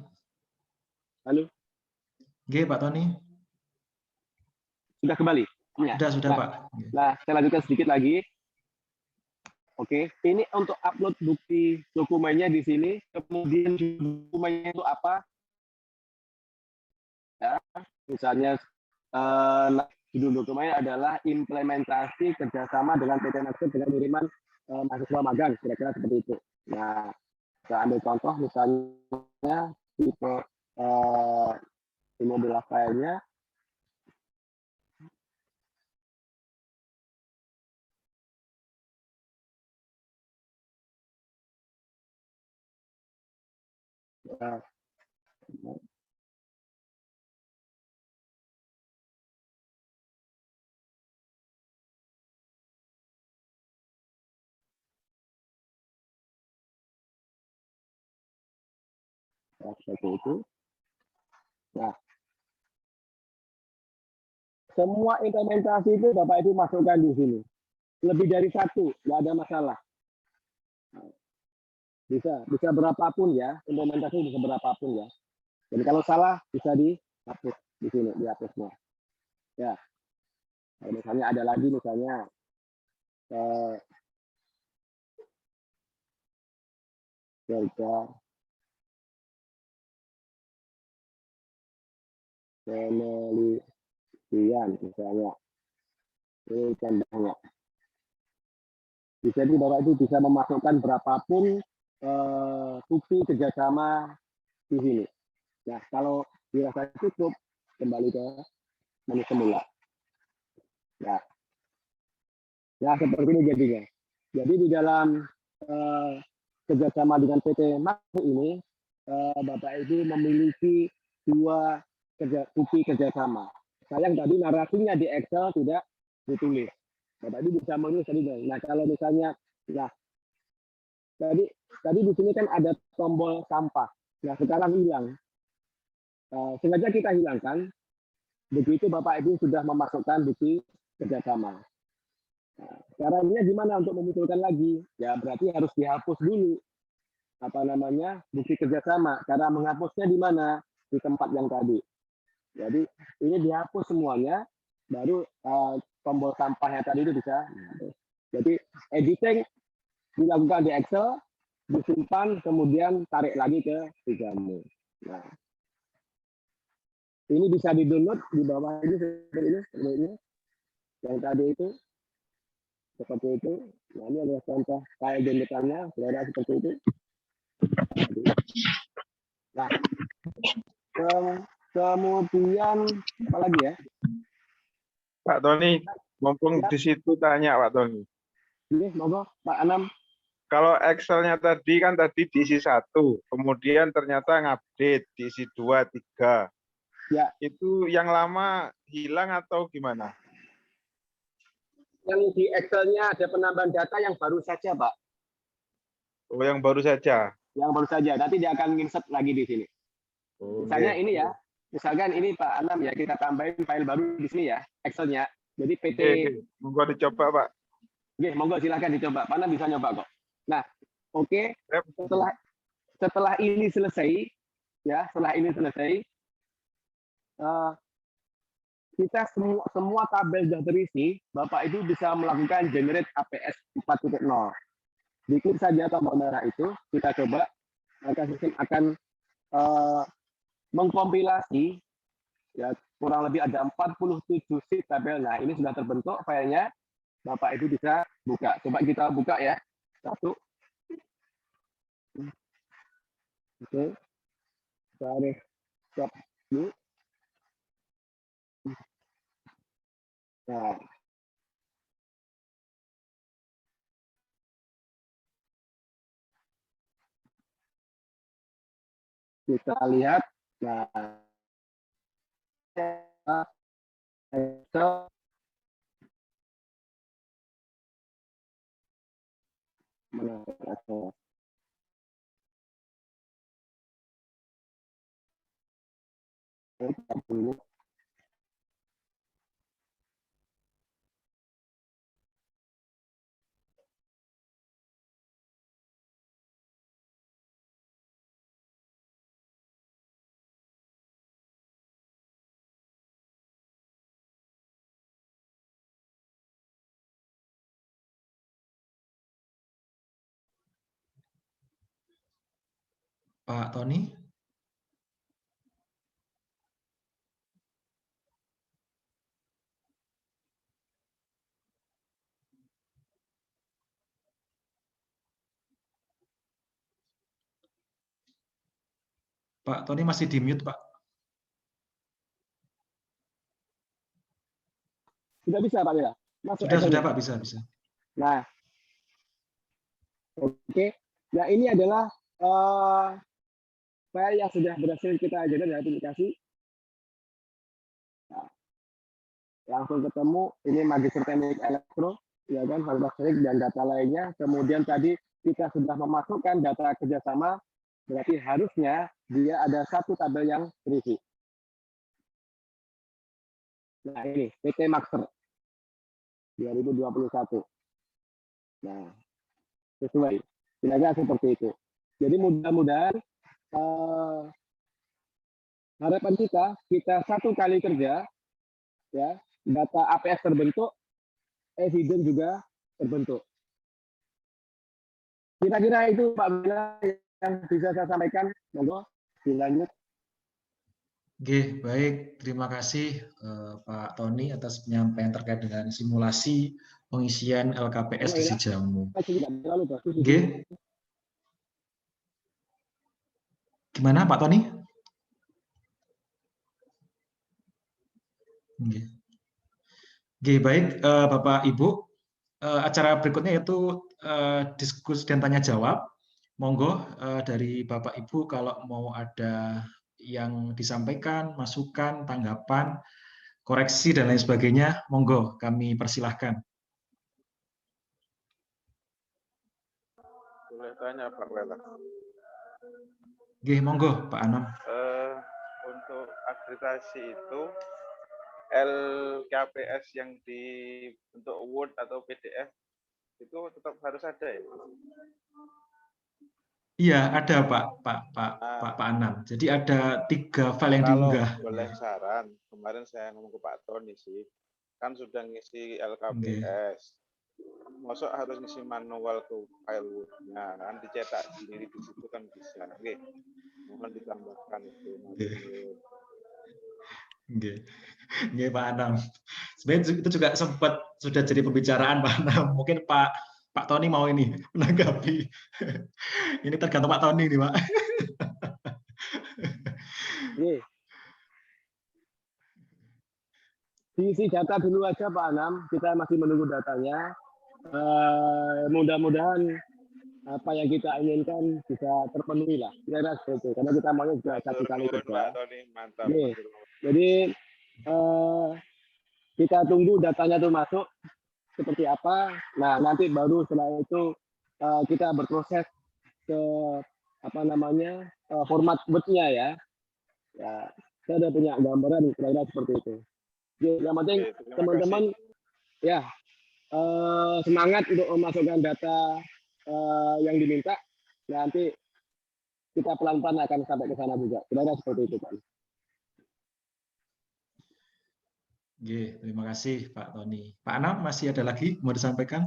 halo, Nggih, Pak Tony. sudah kembali? Ya. Sudah, Nah, Pak. nah, saya lanjutkan sedikit lagi. Oke, ini untuk upload bukti dokumennya di sini. Kemudian dokumennya itu apa? Ya, misalnya judul dokumennya adalah implementasi kerjasama dengan PT Nasdem dengan kiriman mahasiswa magang, kira-kira seperti itu. Nah, saya ambil contoh misalnya tipe ini adalah filenya. Nah, seperti itu. Nah, semua implementasi itu Bapak Ibu masukkan di sini. Lebih dari satu, nggak ada masalah. Bisa berapapun ya, implementasi bisa berapapun ya. Jadi kalau salah bisa dihapus di sini, dihapusnya. Ya, nah, misalnya ada lagi misalnya kerja penelitian misalnya, ini contohnya. Jadi Bapak itu bisa memasukkan berapapun bukti kerjasama di sini. Nah, kalau dirasa cukup, kembali ke menu semula. Nah, ya seperti ini jadinya. Jadi di dalam kerjasama dengan PT Makmur ini, Bapak Ibu memiliki dua bukti kerjasama. Sayang tadi narasinya di Excel tidak ditulis. Bapak Ibu bisa menulis tadi. Nah, kalau misalnya, nah tadi di sini kan ada tombol sampah. Nah, sekarang hilang. Sengaja kita hilangkan. Begitu Bapak Ibu sudah memasukkan bukti kerjasama. Nah, caranya gimana untuk memunculkan lagi? Ya berarti harus dihapus dulu bukti kerjasama. Cara menghapusnya di mana? Di tempat yang tadi. Jadi ini dihapus semuanya, baru tombol sampahnya tadi itu bisa. Jadi editing dilakukan di Excel, disimpan, kemudian tarik lagi ke Tigamu. Nah, ini bisa di-download di bawah ini seperti ini. Yang tadi itu seperti itu. Nah, ini adalah contoh file downloadannya, saudara seperti itu. Nah, kemudian apa lagi ya? Pak Tony, mumpung di situ tanya Pak Tony. Ini monggo Pak Anam. Kalau Excel-nya tadi kan diisi 1, kemudian ternyata ngupdate diisi 2, 3. Ya. Itu yang lama hilang atau gimana? Yang di Excel-nya ada penambahan data yang baru saja, Pak. Oh, yang baru saja. Yang baru saja. Nanti dia akan insert lagi di sini. Misalnya ini ya. Misalkan ini Pak Anam ya, kita tambahin file baru di sini ya, Excel-nya. Jadi PT. Monggo dicoba, Pak. Oke, monggo silakan dicoba. Pak Anam bisa nyoba kok. Nah, oke. Setelah ini selesai, ya, setelah ini selesai, kita semua tabel sudah terisi, Bapak Ibu bisa melakukan generate APS 4.0. Diklik saja tombol merah itu, kita coba, maka sistem akan mengkompilasi, ya kurang lebih ada 47 sheet tabel. Nah, ini sudah terbentuk filenya, Bapak Ibu bisa buka. Coba kita buka ya, satu. Oke, tarik stop dulu. Nah, kita lihat. Nah, Excel mana dulu. Pak Tony. Pak Tony masih di mute, Pak. Sudah bisa Pak Bela? Masuk Sudah Pak, bisa. Nah, oke. Nah, ini adalah file yang sudah berhasil kita ajarkan dari aplikasi. Nah, langsung ketemu, ini Magister Teknik Elektro, ya kan, Fakultas Teknik dan data lainnya. Kemudian tadi kita sudah memasukkan data kerjasama, berarti harusnya dia ada satu tabel yang terisi. Nah, ini PT Maxter 2021. Nah, sesuai. Kira-kira seperti itu. Jadi mudah-mudahan harapan kita satu kali kerja, ya, data APS terbentuk, evidence juga terbentuk. Kira-kira itu Pak Bela yang bisa saya sampaikan. Monggo dilanjut. Oke, baik. Terima kasih Pak Tony atas penyampaian terkait dengan simulasi pengisian LKPS di Sijamu. Oke. Gimana Pak Tony? Oke, baik Bapak Ibu. Acara berikutnya yaitu diskusi dan tanya jawab. Monggo dari Bapak Ibu kalau mau ada yang disampaikan, masukan, tanggapan, koreksi dan lain sebagainya, monggo kami persilahkan. Boleh tanya Pak Lela? Oke, monggo Pak Anam. Untuk akreditasi itu LKPS yang bentuk Word atau PDF itu tetap harus ada ya? Iya, ada Pak Anam. Jadi ada 3 file yang diunggah. Kalau boleh saran, kemarin saya ngomong ke Pak Tony sih, kan sudah ngisi LKPS. Masuk harus ngisi manual ke file Word-nya, kan dicetak sendiri di situ kan bisa. Oke, mohon ditambahkan itu. Oke, Pak Anam. Sebenarnya itu juga sempat sudah jadi pembicaraan Pak Anam. Mungkin Pak Tony mau ini menanggapi. Ini tergantung Pak Tony nih, Pak. Diisi data dulu aja Pak Anam, kita masih menunggu datanya. Mudah-mudahan apa yang kita inginkan bisa terpenuhi lah. Kira-kira seperti itu. Karena kita maunya juga satu kali kerja. Jadi kita tunggu datanya tuh masuk seperti apa. Nah, nanti baru setelah itu kita berproses ke format Word-nya ya. Ya, saya udah punya gambaran kira-kira seperti itu. Jadi, yang penting teman-teman ya semangat untuk memasukkan data yang diminta. Nanti kita pelan-pelan akan sampai ke sana juga. Kira-kira seperti itu, Pak. Oke, terima kasih Pak Tony. Pak Anam, masih ada lagi mau disampaikan?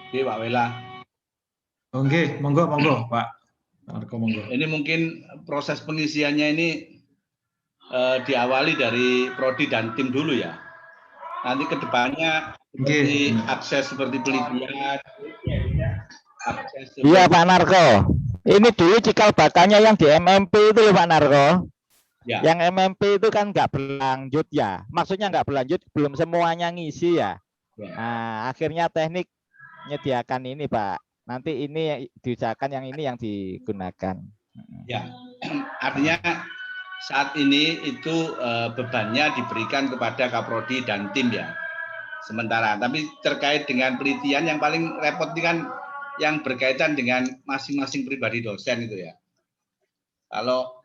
Oke, Pak Wela. Oke, monggo Pak Marco, monggo. Ini mungkin proses pengisiannya ini diawali dari prodi dan tim dulu ya. Nanti kedepannya seperti akses seperti pelitian. Iya Pak Narko. Ini dulu cikal bakalnya yang di MMP itu loh Pak Narko. Ya. Yang MMP itu kan nggak berlanjut ya. Maksudnya nggak berlanjut, belum semuanya ngisi ya. Nah, akhirnya teknik menyediakan ini Pak. Nanti ini diusahakan yang ini yang digunakan. Ya, artinya saat ini itu bebannya diberikan kepada Kaprodi dan tim ya. Sementara, tapi terkait dengan pelitian yang paling repot ini kan yang berkaitan dengan masing-masing pribadi dosen itu ya. Kalau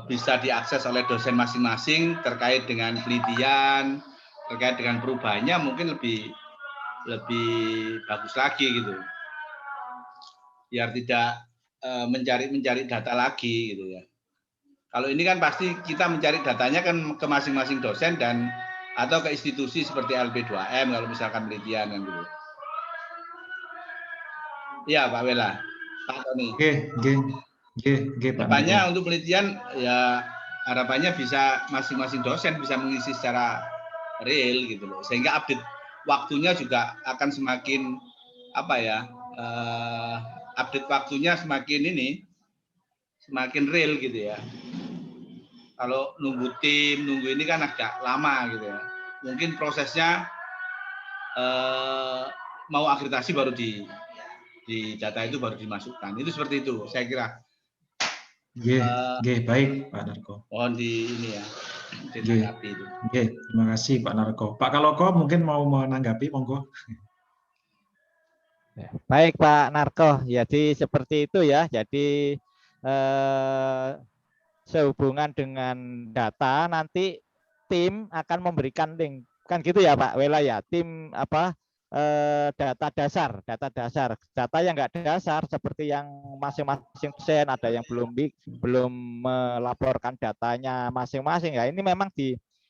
bisa diakses oleh dosen masing-masing terkait dengan penelitian, terkait dengan perubahannya mungkin lebih bagus lagi gitu. Biar tidak mencari data lagi gitu ya. Kalau ini kan pasti kita mencari datanya kan ke masing-masing dosen dan atau ke institusi seperti LP2M kalau misalkan penelitian kan gitu. Iya Pak Wela, Pak Tony. Harapannya untuk penelitian ya harapannya bisa masing-masing dosen bisa mengisi secara real gitu loh, sehingga update waktunya juga akan semakin apa ya, update waktunya semakin real gitu ya. Kalau nunggu tim, nunggu ini kan agak lama gitu ya. Mungkin prosesnya mau akreditasi baru di data itu baru dimasukkan. Itu seperti itu, saya kira. Baik Pak Narko. Mohon di ini ya, ditanggapi itu. Terima kasih Pak Narko. Pak Kaloko mungkin mau menanggapi, monggo. Baik Pak Narko, jadi seperti itu ya. Jadi sehubungan dengan data nanti tim akan memberikan link, kan gitu ya Pak Wela ya. Tim apa? Data dasar, data yang enggak dasar seperti yang masing-masing dosen ada yang belum melaporkan datanya masing-masing ya. Ini memang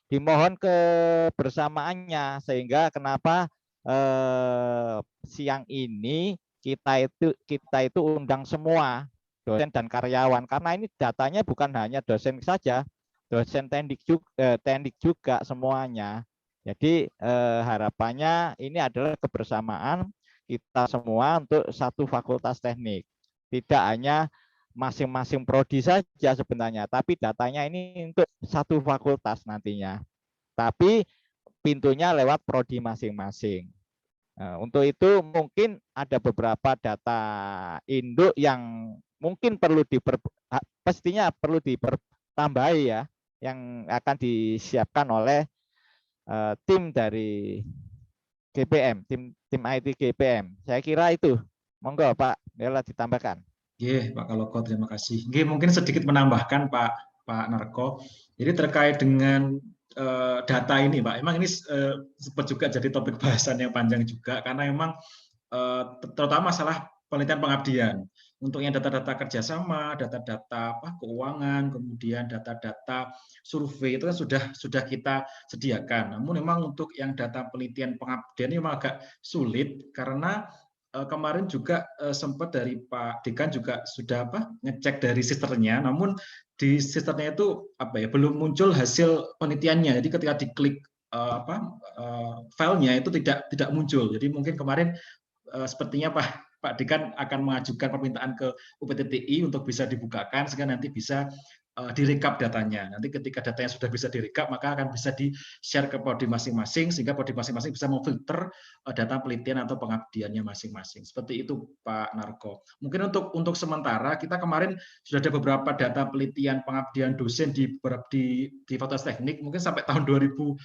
dimohon kebersamaannya, sehingga kenapa siang ini kita itu undang semua dosen dan karyawan, karena ini datanya bukan hanya dosen saja, dosen teknik juga semuanya. Jadi harapannya ini adalah kebersamaan kita semua untuk satu fakultas teknik. Tidak hanya masing-masing prodi saja sebenarnya, tapi datanya ini untuk satu fakultas nantinya. Tapi pintunya lewat prodi masing-masing. Untuk itu mungkin ada beberapa data induk yang mungkin pastinya perlu dipertambahi ya, yang akan disiapkan oleh tim dari GPM, tim IT GPM. Saya kira itu. Monggo Pak Wela ditambahkan. Pak Kaloko, terima kasih. Mungkin sedikit menambahkan Pak Narko. Jadi terkait dengan data ini Pak, emang ini sempat juga jadi topik bahasan yang panjang juga, karena memang terutama masalah penelitian pengabdian. Untuk yang data-data kerjasama, data-data keuangan, kemudian data-data survei itu kan sudah kita sediakan. Namun memang untuk yang data penelitian pengabdian ini memang agak sulit, karena kemarin juga sempat dari Pak Dekan juga sudah ngecek dari sisternya, namun di sisternya itu belum muncul hasil penelitiannya. Jadi ketika diklik filenya itu tidak muncul. Jadi mungkin kemarin sepertinya Pak Dekan akan mengajukan permintaan ke UPTTI untuk bisa dibukakan sehingga nanti bisa direkap datanya. Nanti ketika datanya sudah bisa direkap, maka akan bisa di-share ke prodi masing-masing, sehingga prodi masing-masing bisa memfilter data penelitian atau pengabdiannya masing-masing. Seperti itu Pak Narko. Mungkin untuk sementara kita kemarin sudah ada beberapa data penelitian pengabdian dosen di Fakultas Teknik, mungkin sampai tahun 2020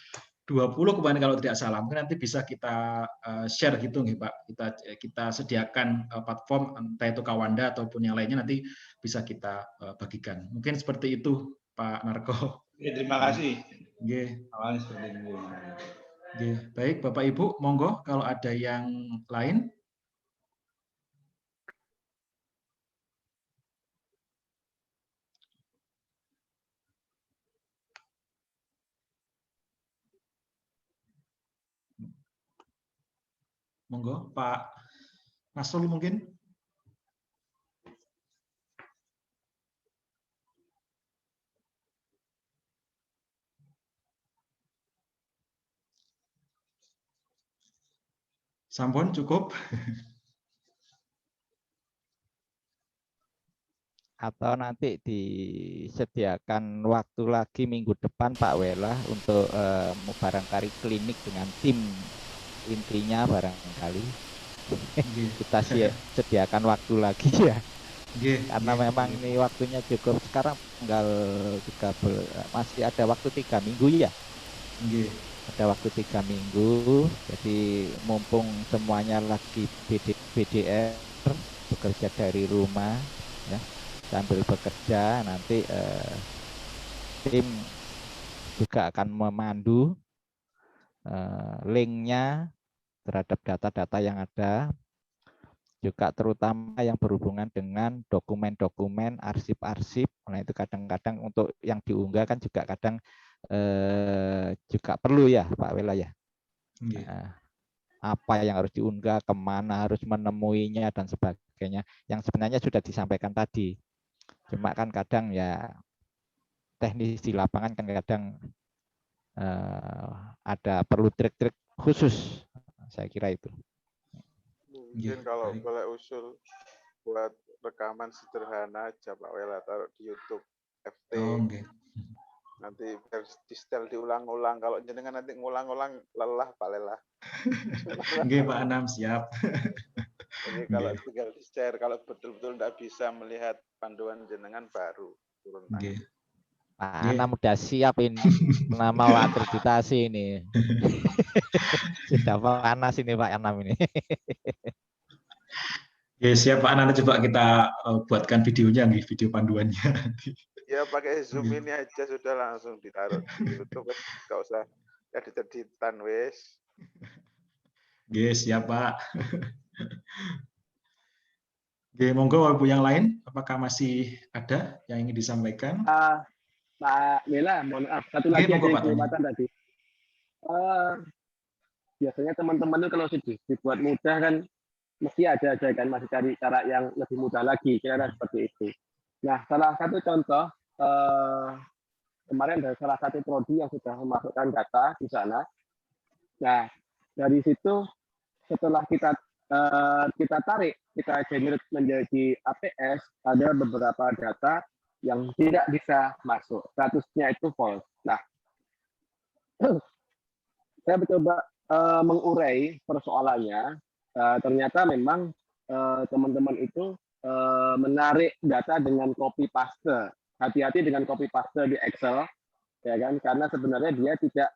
kemarin kalau tidak salah. Mungkin nanti bisa kita share gitu nih Pak. Kita sediakan platform entah itu Kawanda ataupun yang lainnya, nanti bisa kita bagikan. Mungkin seperti itu Pak Narko. Terima kasih. Baik Bapak Ibu, monggo kalau ada yang lain. Monggo Pak Nasrul mungkin. Sampun cukup. Atau nanti disediakan waktu lagi minggu depan Pak Wela untuk barangkali klinik dengan tim intinya barangkali kita sediakan waktu lagi ya. Karena memang ini waktunya cukup, sekarang tanggal 13, masih ada waktu 3 minggu ya. Ada waktu 3 minggu, jadi mumpung semuanya lagi BDR bekerja dari rumah ya. sambil bekerja nanti tim juga akan memandu linknya terhadap data-data yang ada, juga terutama yang berhubungan dengan dokumen-dokumen, arsip-arsip. Nah itu kadang-kadang untuk yang diunggah kan juga kadang juga perlu ya Pak Wela ya. Apa yang harus diunggah, kemana harus menemuinya dan sebagainya, yang sebenarnya sudah disampaikan tadi. Cuma kan kadang ya teknis di lapangan kan kadang ada perlu trik-trik khusus, saya kira itu. Mungkin kalau boleh usul buat rekaman sederhana aja Pak Wela, taruh di YouTube FT. Nanti di setel diulang-ulang. Kalau jenengan nanti ngulang-ulang lelah Pak Lela. Oke Pak Anam, siap. Jadi kalau tinggal di share, kalau betul-betul tidak bisa melihat panduan jenengan baru turun tangan. Pak Anam udah siap ini nama akreditasi ini. Sudah panas ini Pak Anam ini. Ya siap Pak Anam, coba kita buatkan videonya nih, video panduannya. Ya pakai Zoom ini aja sudah langsung ditaruh di YouTube, nggak usah edit-editan wes. Oke, siap Pak. Oke, monggo Ibu yang lain, apakah masih ada yang ingin disampaikan? Pak Wela, mohon maaf, satu lagi ada kelewatan tadi. Biasanya teman-teman itu kalau dibuat mudah kan mesti ada aja kan, masih cari cara yang lebih mudah lagi, kira-kira seperti itu. Nah, salah satu contoh kemarin ada salah satu prodi yang sudah memasukkan data di sana. Nah, dari situ setelah kita tarik, kita generate menjadi APS, ada beberapa data yang tidak bisa masuk, statusnya itu false. Nah, saya mencoba mengurai persoalannya. Ternyata memang teman-teman itu menarik data dengan copy paste. Hati-hati dengan copy paste di Excel, ya kan? Karena sebenarnya dia tidak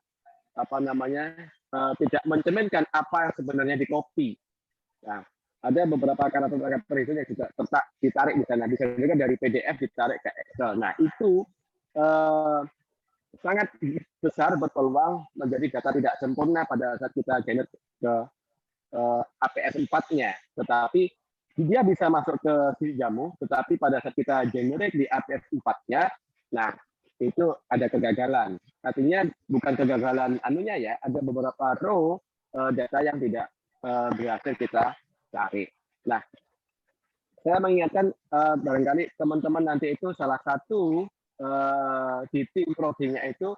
tidak mencerminkan apa yang sebenarnya di copy. Nah, ada beberapa karakter itu yang juga ditarik di sana. Bisa juga dari PDF ditarik ke Excel. Nah, itu sangat besar berpeluang menjadi data tidak sempurna pada saat kita generate ke APS 4-nya. Tetapi dia bisa masuk ke si jamu, tetapi pada saat kita generate di APS 4-nya, nah itu ada kegagalan. Artinya bukan kegagalan anunya ya, ada beberapa row data yang tidak berhasil kita cari. Nah, saya mengingatkan barangkali teman-teman nanti itu salah satu di tim prodinya itu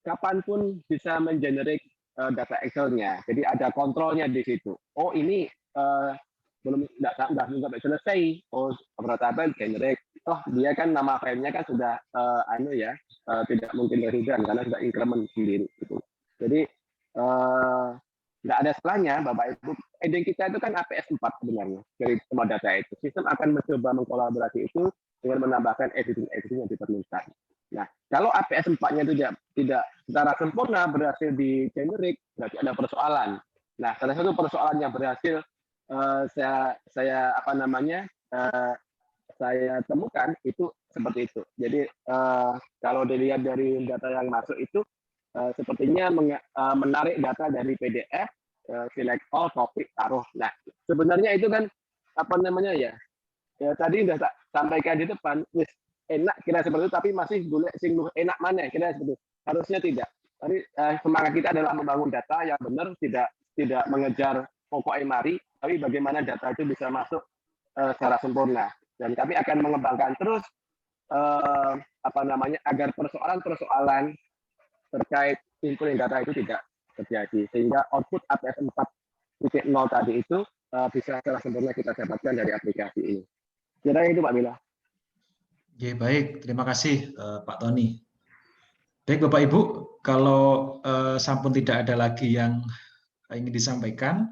kapanpun bisa mengenerate data Excel-nya. Jadi ada kontrolnya di situ. Oh ini belum sampai selesai. Oh berapa generate. Oh dia kan nama filenya kan sudah tidak mungkin resident karena sudah increment sendiri. Gitu. Jadi nggak ada salahnya Bapak Ibu. Ending kita itu kan APS 4 sebenarnya dari semua data itu. Sistem akan mencoba mengkolaborasi itu dengan menambahkan editing yang diperlukan. Nah, kalau APS 4-nya itu tidak secara sempurna berhasil di generate, berarti ada persoalan. Nah, salah satu persoalan yang berhasil saya temukan itu seperti itu. Jadi kalau dilihat dari data yang masuk itu sepertinya menarik data dari PDF, select all, copy, taruh. Nah, sebenarnya itu kan ya tadi sudah sampaikan di depan, enak kira seperti itu, tapi masih boleh enak mana kira seperti itu. Harusnya tidak. Tapi semangat kita adalah membangun data yang benar, tidak mengejar pokok mari, tapi bagaimana data itu bisa masuk secara sempurna. Dan kami akan mengembangkan terus agar persoalan-persoalan terkait input data itu tidak terjadi, sehingga output APS 4.0 tadi itu bisa secara sempurna kita dapatkan dari aplikasi ini. Kira itu Pak Mila. Oke, baik, terima kasih Pak Tony. Baik Bapak Ibu, kalau sampun tidak ada lagi yang ingin disampaikan,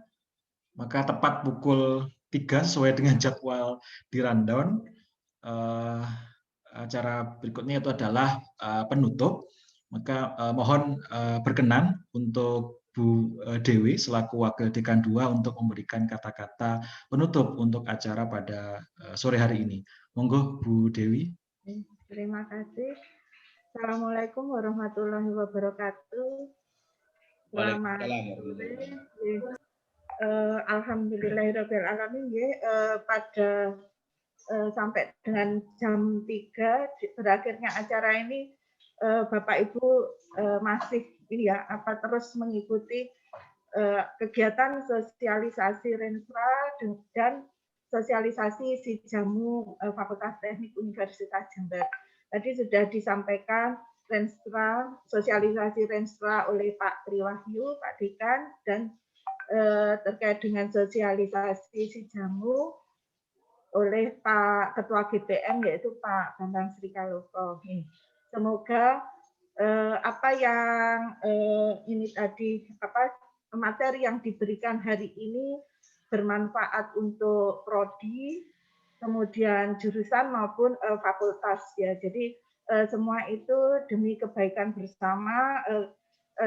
maka tepat pukul 3 sesuai dengan jadwal di rundown, acara berikutnya itu adalah penutup. Maka mohon berkenan untuk Bu Dewi selaku Wakil Dekan 2 untuk memberikan kata-kata penutup untuk acara pada sore hari ini. Monggo Bu Dewi. Terima kasih. Assalamualaikum warahmatullahi wabarakatuh. Selamat sore. Alhamdulillahirabbil alamin pada sampai dengan jam 3 berakhirnya acara ini, Bapak Ibu masih terus mengikuti kegiatan sosialisasi Renstra dan sosialisasi si jamu Fakultas Teknik Universitas Jember. Tadi sudah disampaikan Renstra, sosialisasi Renstra oleh Pak Triwahyu, Pak Dekan, dan terkait dengan sosialisasi si jamu oleh Pak Ketua GPM yaitu Pak Bambang Srikaloko. Semoga apa yang ini tadi materi yang diberikan hari ini bermanfaat untuk prodi, kemudian jurusan maupun fakultas ya. Jadi semua itu demi kebaikan bersama.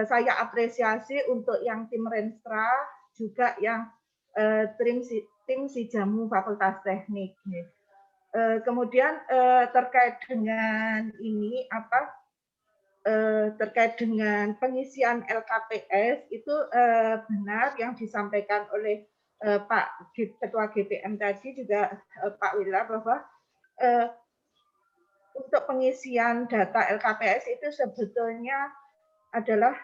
Saya apresiasi untuk yang tim Renstra juga yang tim si jamu Fakultas Teknik. Kemudian terkait dengan ini terkait dengan pengisian LKPS itu benar yang disampaikan oleh Pak Ketua GPM tadi juga Pak Wila bahwa untuk pengisian data LKPS itu sebetulnya adalah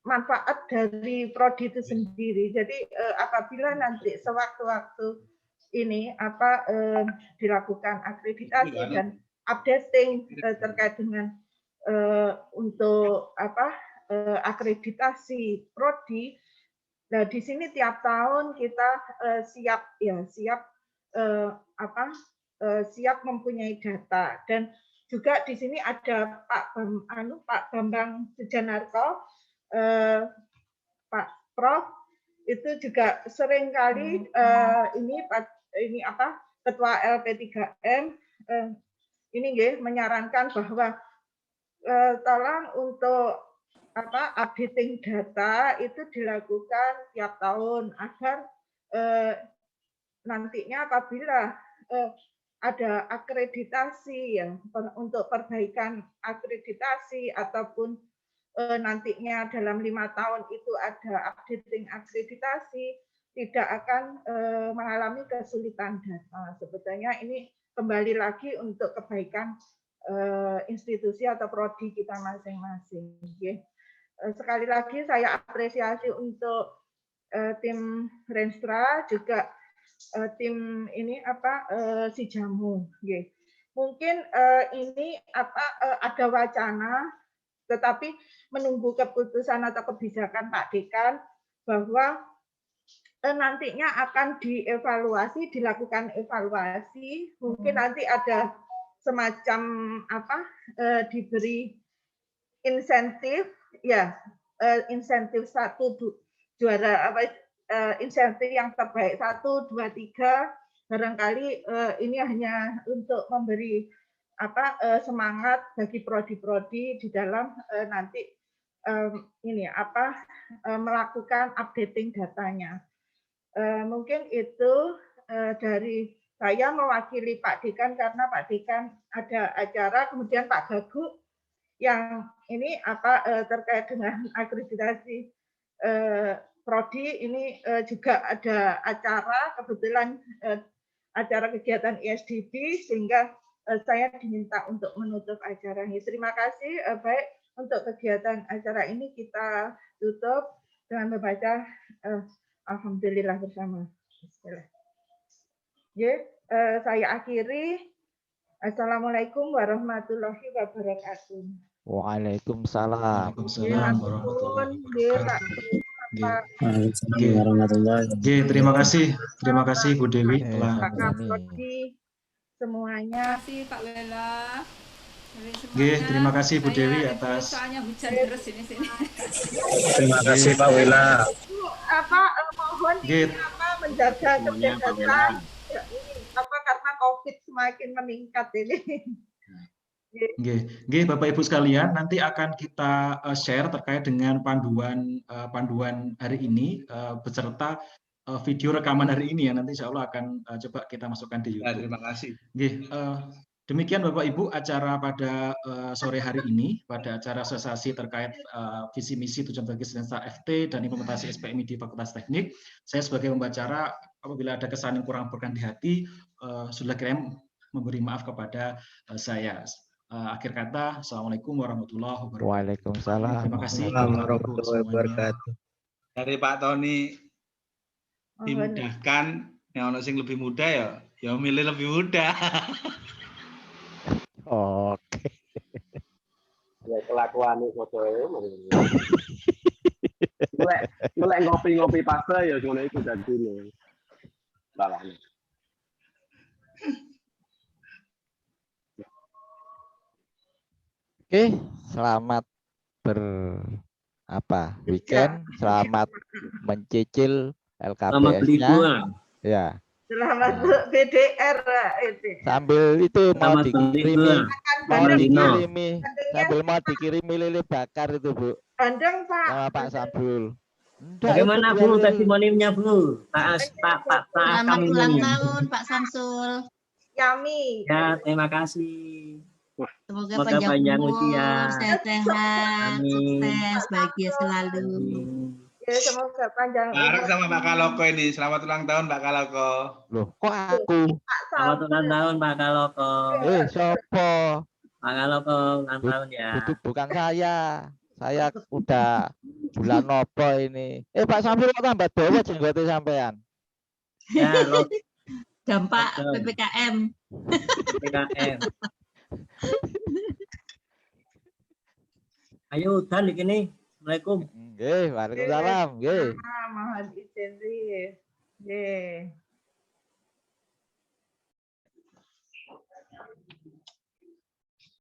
manfaat dari prodi itu sendiri. Jadi apabila nanti sewaktu-waktu ini dilakukan akreditasi dan updating terkait dengan untuk akreditasi prodi, nah di sini tiap tahun kita siap mempunyai data, dan juga di sini ada Pak Bambang Sujanarko, Pak Prof itu juga seringkali Ketua LP3M ini menyarankan bahwa tolong untuk updating data itu dilakukan tiap tahun agar nantinya apabila ada akreditasi untuk perbaikan akreditasi ataupun nantinya dalam 5 tahun itu ada updating akreditasi, tidak akan mengalami kesulitan data. Sebetulnya ini kembali lagi untuk kebaikan institusi atau prodi kita masing-masing. Sekali lagi saya apresiasi untuk tim Renstra, juga tim ini si jamu. Mungkin ini ada wacana, tetapi menunggu keputusan atau kebijakan Pak Dekan bahwa nantinya akan dilakukan evaluasi, mungkin nanti ada semacam diberi insentif insentif juara insentif yang terbaik 1, 2, 3, barangkali ini hanya untuk memberi semangat bagi prodi-prodi di dalam nanti melakukan updating datanya. Mungkin itu dari saya mewakili Pak Dekan, karena Pak Dekan ada acara, kemudian Pak Gagu yang ini terkait dengan akreditasi prodi ini juga ada acara, kebetulan acara kegiatan ISDB, sehingga saya diminta untuk menutup acara ini. Terima kasih. Baik, untuk kegiatan acara ini kita tutup dengan membaca Alhamdulillah bersama. Bismillah. Saya akhiri. Assalamualaikum warahmatullahi wabarakatuh. Waalaikumsalam. Waalaikumsalam warahmatullahi wabarakatuh. Terima kasih Bu Dewi telah semuanya. Terima kasih Pak Wela. Terima kasih Bu Dewi atas. Soalnya hujan terus ini sini. Terima kasih Pak Wela. Mohon menjaga kesehatan karena COVID semakin meningkat ini. Nggih, Bapak Ibu sekalian, nanti akan kita share terkait dengan panduan hari ini beserta video rekaman hari ini ya. Nanti insya Allah akan coba kita masukkan di Ya, YouTube. terima kasih. Nggih, demikian Bapak Ibu acara pada sore hari ini, pada acara sosialisasi terkait visi misi tujuan strategis Lensa FT dan implementasi SPMI di Fakultas Teknik. Saya sebagai pembicara, apabila ada kesan yang kurang berkenan di hati, sudah kirim memberi maaf kepada saya. Akhir kata, Assalamualaikum warahmatullahi wabarakatuh. Waalaikumsalam. Terima kasih warahmatullahi wabarakatuh. Dari Pak Tony dimudahkan, yang ono sing lebih muda ya milih lebih muda. Oke. Ya kelakuan itu mulai ngopi-ngopi pasta ya ngono iku dadi lho. Salahnya. Oke, selamat weekend, selamat mencicil LKPS-nya. Ya. Selamat BDR itu. Sambil itu mau dikirimi lele bakar itu, Bu. Bandeng, Pak. Sama Pak Samsul. Bagaimana Bu testimoninya Bu? Pak Selamat ulang tahun Pak Samsul. Yami. Ya, terima kasih. Semoga panjang umur, sehat-sehat, sukses, bahagia selalu. Ya, semoga panjang Bareng sama Pak Kaloko ini. Selamat ulang tahun Pak Kaloko. Loh, kok aku? Selamat ulang tahun Pak Kaloko. Sopo? Pak Kaloko ulang tahun ya. Bukan saya. Saya udah bulan nopo ini. Pak Samsul kok tambah dawa jenggote sampean? Ya, dampak PPKM. PPKM. Ayo dan di sini. Assalamualaikum. Nggih, waalaikumsalam. Nggih. Mohon izin. Nggih.